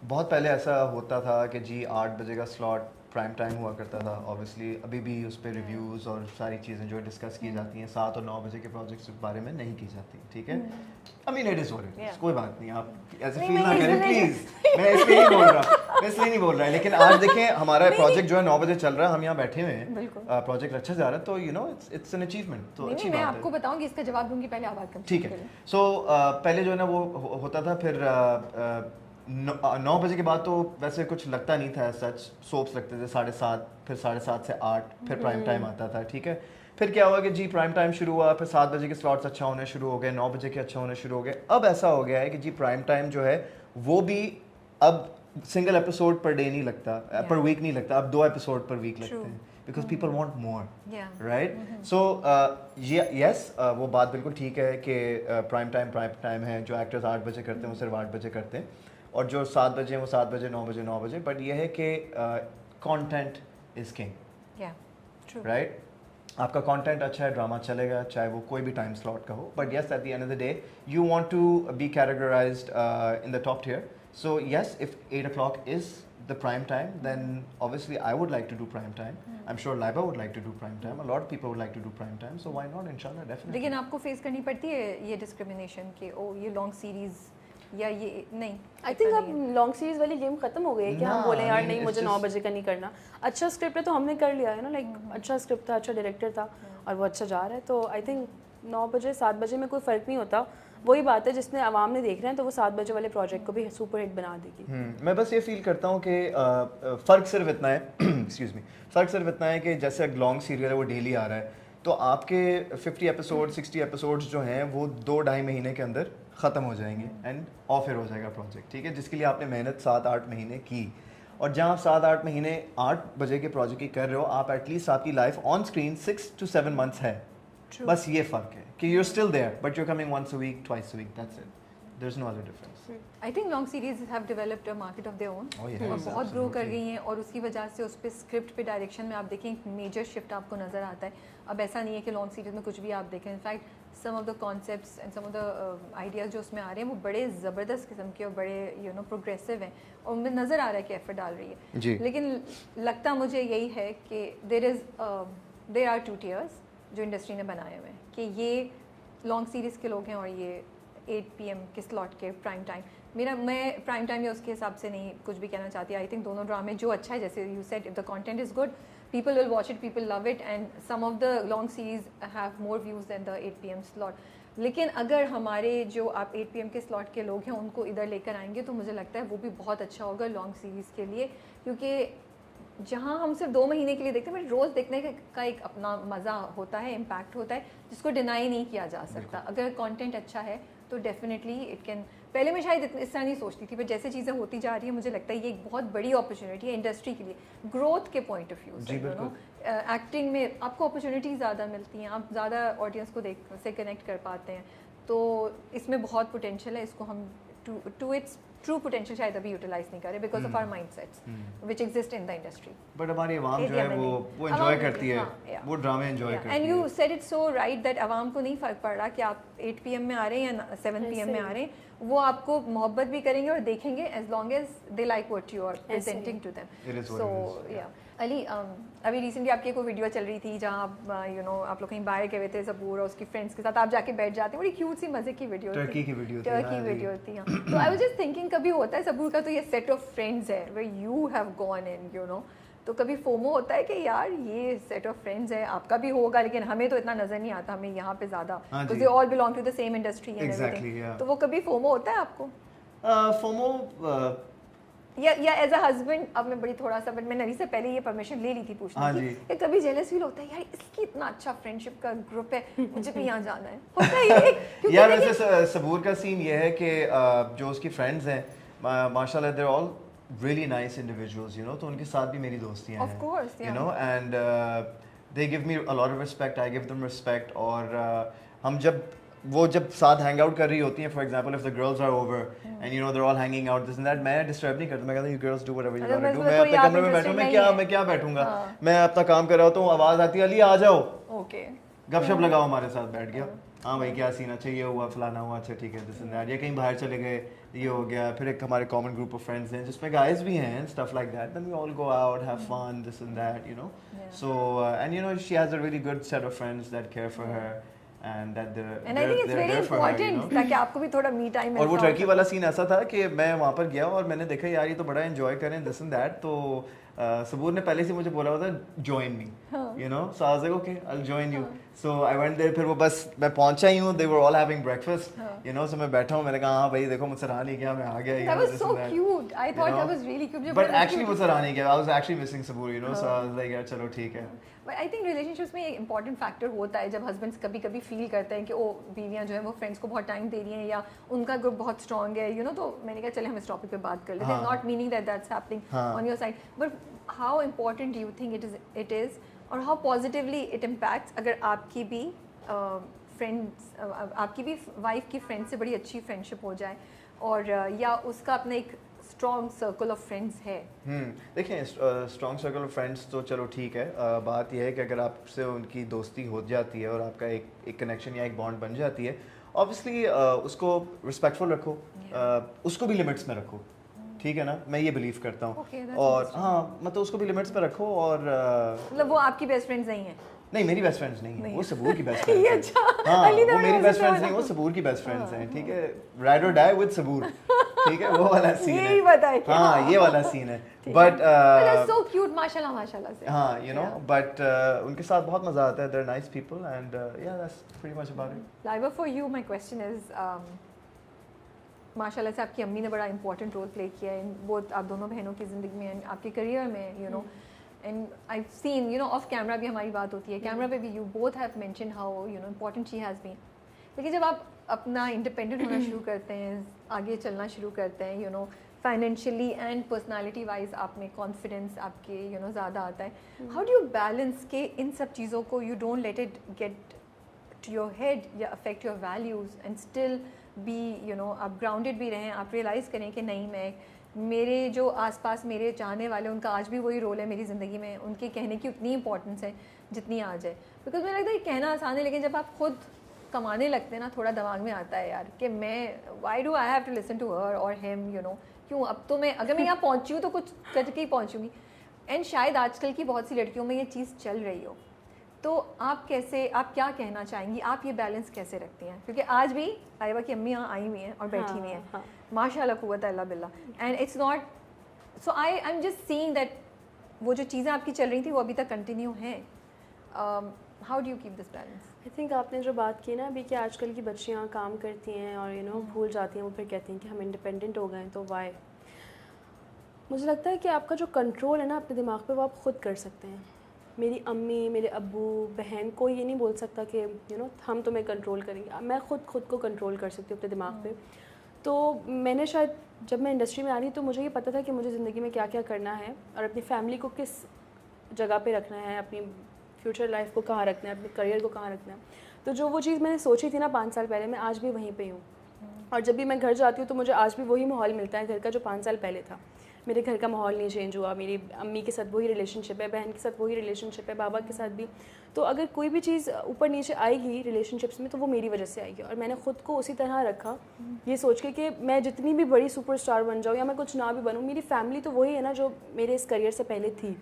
Speaker 1: بہت پہلے ایسا ہوتا تھا کہ جی 8 بجے کا سلاٹ پرائم ٹائم ہوا کرتا تھا, اوبیسلی ابھی بھی اس پہ ریویوز اور ساری چیزیں جو ڈسکس کی جاتی ہیں 7 اور 9 بجے کے پروجیکٹس کے بارے میں نہیں کی جاتی, ٹھیک ہے. I mean it is what it is, کوئی بات نہیں, آپ ایسے فیل نہ کریں پلیز, میں اس لیے نہیں بول رہا, لیکن آج دیکھیں ہمارا پروجیکٹ جو ہے 9 بجے چل رہا ہے, ہم یہاں بیٹھے ہوئے ہیں, پروجیکٹ اچھا جا رہا ہے, تو you know it's an achievement, تو اچھی بات ہے.
Speaker 2: میں آپ کو بتاؤں گی اس کا جواب دوں گی, پہلے آپ بات کریں.
Speaker 1: ٹھیک ہے. سو پہلے جو ہے نا وہ ہوتا تھا, پھر 9 بجے کے بعد تو ویسے کچھ لگتا نہیں تھا, سچ سوپس لگتے تھے 7:30, پھر 7:30 سے 8, پھر پرائم ٹائم آتا تھا, ٹھیک ہے. پھر کیا ہوا کہ جی پرائم ٹائم شروع ہوا, پھر 7 بجے کے سلاٹس اچھا ہونے شروع ہو گئے, 9 بجے کے اچھا ہونے شروع ہو گئے. اب ایسا ہو گیا ہے کہ جی پرائم ٹائم جو ہے وہ بھی اب سنگل ایپیسوڈ پر ڈے نہیں لگتا, پر ویک نہیں لگتا, اب 2 ایپیسوڈ پر ویک لگتے ہیں, because people want more, right. So yes وہ بات بالکل ٹھیک ہے کہ پرائم ٹائم ہے, جو ایکٹرز 8 بجے کرتے ہیں وہ صرف 8 بجے کرتے ہیں, اور جو 7 بجے وہ 7 بجے, 9 بجے, بٹ یہ ہے کہ کانٹینٹ از کنگ, رائٹ. آپ کا کانٹینٹ اچھا ہے, ڈرامہ چلے گا, چاہے وہ کوئی بھی ٹائم سلاٹ کا ہو, but yes at the end of the day you want to be categorised in the top tier. So yes if 8 o'clock از the prime time, then obviously I would like to do prime time. I'm sure Laiba would like to do prime time. A lot of people would like to do prime time. So why not? Inshallah, definitely.
Speaker 2: لیکن آپ کو face کرنی پڑتی ہے یہ discrimination کہ او یہ long series یا یہ نہیں.
Speaker 3: آئی تھنک اب لانگ سیریز والی گیم ختم ہو گئی ہے کہ ہم بولیں یار نہیں مجھے 9 بجے کا نہیں کرنا. اچھا اسکرپٹ ہے تو ہم نے کر لیا ہے نا, لائک اچھا اسکرپٹ تھا, اچھا ڈائریکٹر تھا اور وہ اچھا جا رہا ہے, تو آئی تھنک 9 بجے 7 بجے میں کوئی فرق نہیں ہوتا. وہی بات ہے جس نے عوام نے دیکھ رہے ہیں تو وہ 7 بجے والے پروجیکٹ کو بھی سپر ہٹ بنا دے گی.
Speaker 1: میں بس یہ فیل کرتا ہوں کہ فرق صرف اتنا ہے ایکسکیوز می, فرق صرف اتنا ہے کہ جیسے لانگ سیریل ہے وہ ڈیلی آ رہا ہے, تو آپ کے 50 ایپیسوڈ 60 ایپیسوڈز جو ہیں وہ 2-2.5 مہینے کے اندر ختم ہو جائیں گے اینڈ آفر ہو جائے گا پروجیکٹ, ٹھیک ہے, جس کے لیے آپ نے محنت 7-8 مہینے کی. اور جہاں آپ 7-8 مہینے 8 بجے کے پروجیکٹ کی کر رہے ہو, آپ ایٹ لیسٹ آپ کی life on screen 6 to 7 months ہے. بس یہ فرق ہے کہ you are still there but you are coming once a week, twice a week, that's it. There's no other difference.
Speaker 2: I think long series have developed a market of their own. اور بہت گرو کر گئی ہیں, اور اس کی وجہ سے اس پہ اسکرپٹ پہ ڈائریکشن میں آپ دیکھیں ایک میجر شفٹ آپ کو نظر آتا ہے. اب ایسا نہیں ہے کہ لانگ سیریز میں کچھ بھی آپ دیکھیں, in fact some of the concepts and some of the ideas جو اس میں آ رہے ہیں وہ بڑے زبردست قسم کے اور بڑے پروگریسو ہیں, اور مجھے نظر آ رہا ہے کہ ایفرٹ ڈال رہی ہے. لیکن لگتا مجھے یہی ہے کہ دیر آر 2 tiers جو انڈسٹری نے بنائے ہوئے ہیں, کہ یہ لانگ سیریز کے لوگ ہیں اور یہ 8 PM کے سلاٹ کے پرائم ٹائم. میں پرائم ٹائم یا اس کے حساب سے نہیں کچھ بھی کہنا چاہتی. آئی تھنک دونوں ڈرامے جو اچھا ہے, جیسے you said, if the content is good people will watch it, people love it, and some of the long series have more views than the 8 PM slot. لیکن اگر ہمارے جو آپ 8 PM کے سلاٹ کے لوگ ہیں ان کو ادھر لے کر آئیں گے تو مجھے لگتا ہے وہ بھی بہت اچھا ہوگا لانگ سیریز کے لیے, کیونکہ جہاں ہم صرف 2 مہینے کے لیے دیکھتے ہیں, بٹ روز دیکھنے کا ایک اپنا مزہ ہوتا ہے, امپیکٹ ہوتا ہے, جس کو ڈینائی نہیں کیا جا سکتا. اگر کانٹینٹ اچھا ہے تو ڈیفینیٹلی اٹ کین. پہلے میں شاید اس طرح نہیں سوچتی تھی, بٹ جیسے چیزیں ہوتی جا رہی ہیں مجھے لگتا ہے یہ ایک بہت بڑی اپرچونیٹی ہے انڈسٹری کے لیے, گروتھ کے پوائنٹ آف ویو سے. ایکٹنگ میں آپ کو اپرچونیٹیز زیادہ ملتی ہیں, آپ زیادہ آڈینس کو دیکھ سے کنیکٹ کر پاتے ہیں, تو اس میں بہت پوٹینشیل ہے. اس کو ہم ٹو اٹس ٹرو پوٹینشیل شاید ابھی یوٹیلائز نہیں کر رہے because of our mind sets which exist in the industry.
Speaker 1: But ہماری عوام جو ہے وہ انجوائے کرتی ہے, وہ ڈرامے انجوائے کرتی ہے.
Speaker 2: And you said it so right that عوام کو نہیں فرق پڑ رہا کہ آپ 8 PM میں آ رہے ہیں یا 7 PM میں آ رہے ہیں, وہ آپ کو محبت بھی کریں گے اور دیکھیں گے as long as they like what you are presenting to them. So yeah Ali, ابھی ریسنٹلی آپ کی کوئی ویڈیو چل رہی تھی جہاں آپ آپ لوگ کہیں باہر گئے ہوئے تھے زبور اور اس کی فرینڈس کے ساتھ, آپ جا کے بیٹھ جاتے ہیں, بڑی کیوٹ سی مزے کی ویڈیو, ٹرکی کی ویڈیو تھی. تو آئی واز جسٹ تھنکنگ کبھی ہوتا ہے زبور کا تو یہ سیٹ آف فرینڈز ہے where you have gone in, تو کبھی فومو ہوتا ہے کہ یار یہ سیٹ آف فرینڈز ہے, آپ کا بھی ہوگا لیکن ہمیں تو اتنا نظر نہیں آتا, ہمیں یہاں پہ زیادہ because they all belong to the same industry and everything. تو وہ کبھی فومو ہوتا ہے آپ کو؟
Speaker 1: فومو
Speaker 2: یا ایز اے ہسبینڈ, اب میں بڑی تھوڑا سا, بٹ میں نوی سے پہلے یہ پرمیشن لے لی تھی پوچھنے کی کہ کبھی جیلس فیل ہوتا ہے یار اس کی اتنا اچھا فرینڈشپ کا گروپ ہے, مجھے بھی یہاں جانا ہے, ہوتا ہے یہ؟
Speaker 1: یار ویسے صبور کا سین یہ ہے کہ جو اس کی فرینڈز ہیں ماشاء اللہ they're all really nice individuals, تو ان کے ساتھ بھی میری دوستیاں ہیں, and they give me a lot of respect, I give them respect. اور ہم جب ساتھ ہینگ آؤٹ کر رہی ہوتی ہیں, for example if the girls are over and they're all hanging out this and that, میں ڈسٹرب نہیں کرتا, میں کہتا ہوں you girls do whatever you want to do, میں اپنے کمرے میں بیٹھوں, میں کیا بیٹھوں گا, میں اپنا کام کر رہا ہوتا ہوں, آواز آتی ہے علی آ جاؤ, گپ شپ لگاؤ, ہمارے ساتھ بیٹھ گیا, ہاں بھائی کیا سین, اچھا یہ ہوا فلانا ہوا, اچھا ٹھیک ہے دس اینڈ دیٹ, یا کہیں باہر چلے گئے یہ ہو گیا. پھر ایک ہمارے کامن گروپ آف فرینڈس ہیں جس میں گائز بھی ہیں, stuff like that, then we all go out, have fun, this and that, so and she has a really good set of friends that care for her. And I
Speaker 2: think it's very important تاکہ آپ کو بھی تھوڑا me time مل.
Speaker 1: اور وہ Turkey والا سین ایسا تھا کہ میں وہاں پر گیا اور میں نے دیکھا یار یہ تو بڑا انجوائے کریں دس اینڈ دیٹ, تو صبور نے پہلے سے مجھے بولا ہوا تھا join me, so I was like okay I'll join you. So I went there, پھر وہ بس میں پہنچا ہی ہوں, they were all having breakfast, so میں بیٹھا ہوں, میں نے کہا ہاں بھائی دیکھو مجھ سے رہا نہیں گیا, میں آ گیا.
Speaker 2: That was so cute, I thought that was really cute,
Speaker 1: but actually مجھ سے رہا نہیں گیا, I was actually missing Saboor, so I was like یار چلو ٹھیک ہے.
Speaker 2: But I think relationships میں ایک امپورٹنٹ فیکٹر ہوتا ہے جب ہسبینڈس کبھی کبھی فیل کرتے ہیں کہ وہ بیویاں جو ہیں وہ فرینڈس کو بہت ٹائم دے رہی ہیں یا ان کا گروپ بہت اسٹرانگ ہے, تو میں نے کہا چلے ہم اس ٹاپک پہ بات کر لیتے ہیں. Not meaning that that's happening on your side, but how important do you think it is, اور ہاؤ پازیٹیولی اٹ امپیکٹس اگر آپ کی بھی فرینڈس, آپ کی بھی وائف کی فرینڈ سے بڑی اچھی فرینڈشپ ہو جائے, اور یا اس کا اپنا ایک اسٹرانگ سرکل آف فرینڈس ہے.
Speaker 1: دیکھیں اسٹرانگ سرکل آف فرینڈس تو چلو ٹھیک ہے, بات یہ ہے کہ اگر آپ سے ان کی دوستی ہو جاتی ہے اور آپ کا ایک کنیکشن یا ایک بانڈ بن جاتی ہے, obviously اس کو رسپیکٹفل رکھو, اس کو بھی لمٹس میں رکھو, ٹھیک ہے نا, میں یہ بلیو کرتا ہوں. اور ہاں مطلب اس کو بھی لمٹس میں رکھو, اور
Speaker 2: مطلب وہ آپ کی بیسٹ فرینڈز نہیں ہیں؟
Speaker 1: نہیں میری بیسٹ فرینڈز نہیں ہیں, وہ صبور کی بیسٹ فرینڈز ہیں. ہاں وہ میری بیسٹ فرینڈز نہیں, وہ صبور کی بیسٹ فرینڈز ہیں, ٹھیک ہے, رائڈ اور ڈائی ود صبور, ٹھیک ہے, وہ والا سین ہے, ہاں یہ والا سین ہے. بٹ
Speaker 2: سو کیوٹ ماشاءاللہ ماشاءاللہ سے,
Speaker 1: ہاں بٹ ان کے ساتھ بہت مزہ آتا ہے, they are nice people, and yeah that's pretty much about it.
Speaker 2: Laiba for you my question is, ماشاء اللہ سے آپ کی امی نے بڑا امپورٹنٹ رول پلے کیا ہے بہت آپ دونوں بہنوں کی زندگی میں, آپ کے کریئر میں, and I seen off camera بھی ہماری بات ہوتی ہے, کیمرہ پہ بھی you both have mention how important she has been. لیکن جب آپ اپنا انڈیپینڈنٹ ہونا شروع کرتے ہیں, آگے چلنا شروع کرتے ہیں, فائنینشلی اینڈ پرسنالٹی وائز آپ میں کانفیڈینس آپ کے زیادہ آتا ہے, ہاؤ ڈو یو بیلنس کہ ان سب چیزوں کو you don't let it get to your head یا affect your values, and still بھی آپ گراؤنڈیڈ بھی رہیں, آپ ریئلائز کریں کہ نہیں میں میرے جو آس پاس میرے چاہنے والے ان کا آج بھی وہی رول ہے میری زندگی میں, ان کے کہنے کی اتنی امپورٹنس ہے جتنی آج ہے. بیکاز مجھے لگتا ہے کہنا آسان ہے, لیکن جب آپ خود کمانے لگتے ہیں نا تھوڑا دماغ میں آتا ہے یار کہ میں why do I have to listen to her اور ہیم, کیوں اب تو میں اگر میں یہاں پہنچی ہوں تو کچھ کر کے ہی پہنچوں گی. اینڈ شاید آج کل کی بہت سی لڑکیوں میں یہ چیز چل رہی ہو, تو آپ کیا کہنا چاہیں گی, آپ یہ بیلنس کیسے رکھتی ہیں؟ کیونکہ آج بھی آئبہ کی امی یہاں آئی ہوئی ہیں اور بیٹھی ہوئی ہیں, ماشاء اللہ قوت اللہ باللہ, and it's not so I am just saying that وہ جو چیزیں آپ کی چل رہی تھیں وہ ابھی تک کنٹینیو ہیں. How do you keep this balance?
Speaker 3: I think آپ نے جو بات کی نا ابھی کہ آج کل کی بچیاں کام کرتی ہیں اور بھول جاتی ہیں, وہ پھر کہتی ہیں کہ ہم انڈیپینڈنٹ ہو گئے ہیں, تو وائی. مجھے لگتا ہے کہ آپ کا جو کنٹرول ہے نا اپنے دماغ پہ, وہ آپ خود کر سکتے ہیں. میری امی, میرے ابو, بہن, کوئی یہ نہیں بول سکتا کہ ہم تمہیں کنٹرول کریں گے. میں خود کو کنٹرول کر سکتی ہوں اپنے دماغ پہ. تو میں نے شاید جب میں انڈسٹری میں آ رہی تو مجھے یہ پتہ تھا کہ مجھے زندگی میں کیا کیا کرنا ہے اور اپنی فیملی کو کس جگہ پہ رکھنا ہے, اپنی فیوچر لائف کو کہاں رکھنا ہے, اپنے کریئر کو کہاں رکھنا ہے. تو جو وہ چیز میں نے سوچی تھی نا 5 سال پہلے, میں آج بھی وہیں پہ ہوں. اور جب بھی میں گھر جاتی ہوں تو مجھے آج بھی وہی ماحول ملتا ہے گھر کا جو 5 سال پہلے تھا. میرے گھر کا ماحول نہیں چینج ہوا, میری امی کے ساتھ وہی ریلیشن شپ ہے, بہن کے ساتھ وہی ریلیشن شپ ہے, بابا کے ساتھ بھی. تو اگر کوئی بھی چیز اوپر نیچے آئے گی ریلیشن شپس میں تو وہ میری وجہ سے آئے گی. اور میں نے خود کو اسی طرح رکھا یہ سوچ کے کہ میں جتنی بھی بڑی سپر اسٹار بن جاؤں یا میں کچھ نہ بھی بنوں, میری فیملی تو وہی ہے نا جو میرے اس کریئر سے پہلے تھی.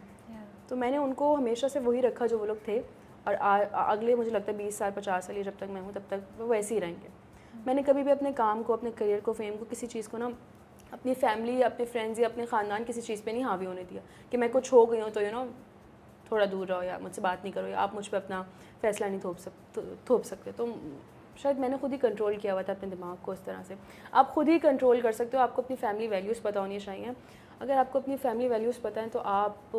Speaker 3: تو میں نے ان کو ہمیشہ سے وہی رکھا جو وہ لوگ تھے, اور اگلے مجھے لگتا ہے 20 سال 50 سال جب تک میں ہوں تب تک وہ ویسے ہی رہیں گے. میں نے کبھی بھی اپنے کام کو, اپنے کریئر کو, فیم کو, کسی چیز کو نا اپنی فیملی یا اپنے فرینڈز یا اپنے خاندان کسی چیز پہ نہیں حاوی ہونے دیا کہ میں کچھ ہو گئی ہوں تو تھوڑا دور رہو یا مجھ سے بات نہیں کرو یا آپ مجھ پہ اپنا فیصلہ نہیں تھوپ سکتے. تو شاید میں نے خود ہی کنٹرول کیا ہوا تھا اپنے دماغ کو اس طرح سے. آپ خود ہی کنٹرول کر سکتے ہو. آپ کو اپنی فیملی ویلیوز پتہ ہونی چاہیے. اگر آپ کو اپنی فیملی ویلیوز پتہ ہیں تو آپ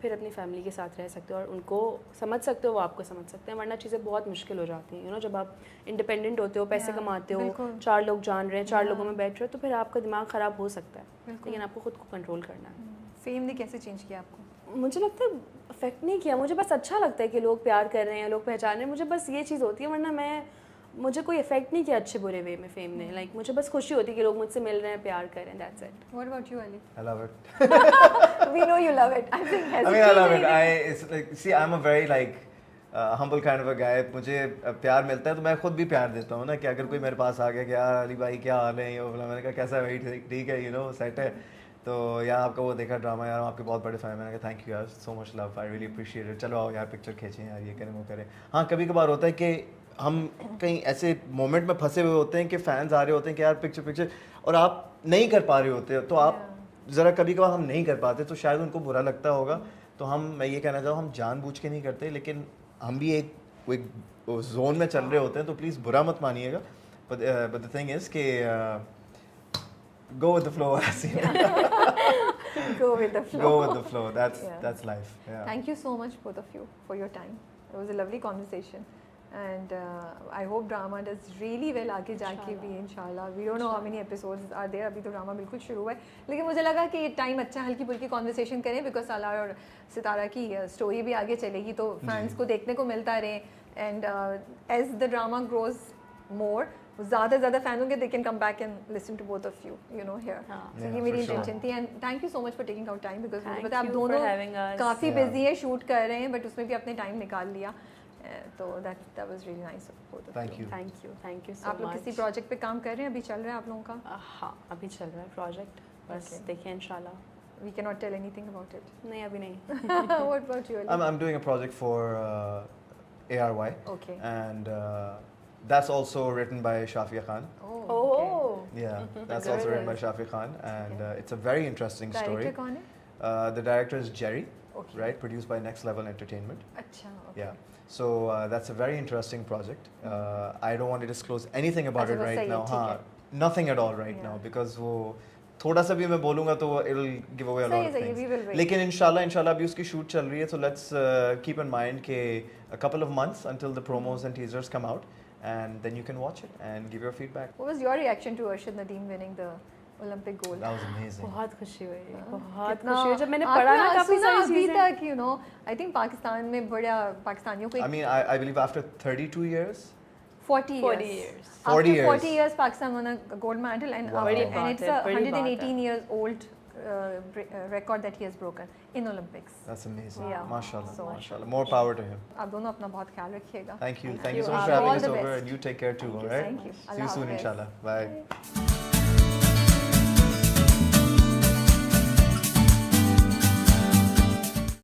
Speaker 3: پھر اپنی فیملی کے ساتھ رہ سکتے ہو اور ان کو سمجھ سکتے ہو, وہ آپ کو سمجھ سکتے ہیں. ورنہ چیزیں بہت مشکل ہو جاتی ہیں. جب آپ انڈیپینڈنٹ ہوتے ہو, پیسے کماتے ہو, 4 لوگ جان رہے ہیں, 4 لوگوں میں بیٹھ رہے ہو, تو پھر آپ کا دماغ خراب ہو سکتا ہے. لیکن آپ کو خود کو کنٹرول کرنا ہے.
Speaker 2: فیم نے کیسے چینج کیا آپ کو؟
Speaker 3: مجھے لگتا ہے افیکٹ نہیں کیا. مجھے بس اچھا لگتا ہے کہ لوگ پیار کر رہے ہیں, لوگ پہچان رہے ہیں. مجھے بس یہ چیز ہوتی ہے. ورنہ مجھے کوئی افیکٹ نہیں کیا اچھے برے وے میں فیم نے. لائک مجھے بس خوشی ہوتی ہے کہ لوگ مجھ سے مل رہے ہیں, پیار کر رہے ہیں. That's it.
Speaker 2: What about you, Ali?
Speaker 1: I love it.
Speaker 2: We know you love it. I think
Speaker 1: I love it. It's like, see, I'm a very like humble kind of a guy. مجھے پیار ملتا ہے تو میں خود بھی پیار دیتا ہوں نا, کہ اگر کوئی میرے پاس آ گیا کہ یار علی بھائی کیا حال ہے, یہ میں نے کہا کیسا ہے بھائی, ٹھیک ہے, سیٹ ہے. تو یار آپ کا وہ دیکھا ڈرامہ, یار آپ کے بہت بڑے فین. میں نے کہا تھینک یو یار, سو مچ لو, آئی ریئلی اپریشیٹ اٹ. چلو آؤ یار پکچر کھینچیں یار, یہ کریں وہ کریں. ہاں کبھی کبھار ہوتا ہے کہ ہم کہیں ایسے مومنٹ میں پھنسے ہوئے ہوتے ہیں کہ فینس آ رہے ہوتے ہیں کہ یار پکچر اور آپ نہیں کر پا رہے ہوتے, تو آپ ذرا کبھی کبھار ہم نہیں کر پاتے تو شاید ان کو برا لگتا ہوگا. تو میں یہ کہنا چاہوں, ہم جان بوجھ کے نہیں کرتے, لیکن ہم بھی ایک زون میں چل رہے ہوتے ہیں, تو پلیز برا مت مانیے گا. بٹ the thing is کہ go with the flow.
Speaker 2: Go with the flow.
Speaker 1: Go with the flow. That's life. Yeah.
Speaker 2: Thank you so much both of you for your time. It was a lovely conversation. And I hope drama does really well آگے جا کے بھی انشاءاللہ. We don't know how many episodes are there. ابھی تو drama بالکل شروع ہوا ہے, لیکن مجھے لگا کہ یہ ٹائم اچھا ہلکی پھلکی کانورسیشن کریں, بیکاز سالار اور ستارہ کی اسٹوری بھی آگے چلے گی تو فینس کو دیکھنے کو ملتا رہے. And as the drama grows more, زیادہ سے زیادہ فین ہوں گے, they can come back and listen to both of you, here. So یہ میری انٹینشن تھی. And thank you so much for taking out time, because مجھے پتا ہے آپ دونوں کافی بزی ہیں, شوٹ کر رہے ہیں, بٹ اس میں بھی اپنے ٹائم نکال لیا. تو that was really nice of both of you.
Speaker 3: Thank you so much.
Speaker 2: آپ لوگ کسی پروجیکٹ پہ کام کر رہے ہیں, ابھی چل رہا ہے آپ لوگوں کا؟
Speaker 3: ہاں ابھی چل رہا ہے پروجیکٹ, بس دیکھیں انشاءاللہ.
Speaker 2: We cannot tell anything about it.
Speaker 3: نہیں ابھی نہیں.
Speaker 2: What about you, Ali?
Speaker 1: I'm doing a project for ARY.
Speaker 2: Okay.
Speaker 1: And that's also written by Shafiq Khan.
Speaker 2: Oh.
Speaker 1: Yeah, that's also written by Shafiq Khan, and it's a very interesting story.
Speaker 2: Director کون ہے؟
Speaker 1: The director is Jerry.
Speaker 2: Okay.
Speaker 1: Right, produced by Next Level Entertainment.
Speaker 2: اچھا. Okay.
Speaker 1: Yeah. So that's a very interesting project. I don't want to disclose anything about it right now. Nothing at all right now, because وہ تھوڑا سا بھی میں بولوں گا تو it'll give away a lot of things. لیکن انشاءاللہ ابھی اس کی شوٹ چل رہی ہے, so let's keep in mind کہ a couple of months until the promos and teasers come out, and then you can watch it and give your feedback.
Speaker 2: What was your reaction to Arshad Nadeem winning the Olympic gold?
Speaker 1: That was amazing.
Speaker 3: بہت خوشی ہوئی, بہت خوشی ہوئی جب میں نے پڑھا نا کافی ساری چیزیں.
Speaker 2: ابھی تک I think پاکستان میں بڑا پاکستانیوں کو,
Speaker 1: I mean, I believe after 32 years.
Speaker 2: 40 years. After 40 years Pakistan won a gold medal, and it's a 118 years old record that he has broken in Olympics.
Speaker 1: That's amazing.
Speaker 2: Yeah.
Speaker 1: Mashallah. More power to him.
Speaker 2: آپ دونوں اپنا بہت خیال رکھیے گا.
Speaker 1: Thank you so much for having us over, and you take care too. All right.
Speaker 2: Thank you.
Speaker 1: See you soon inshallah. Bye.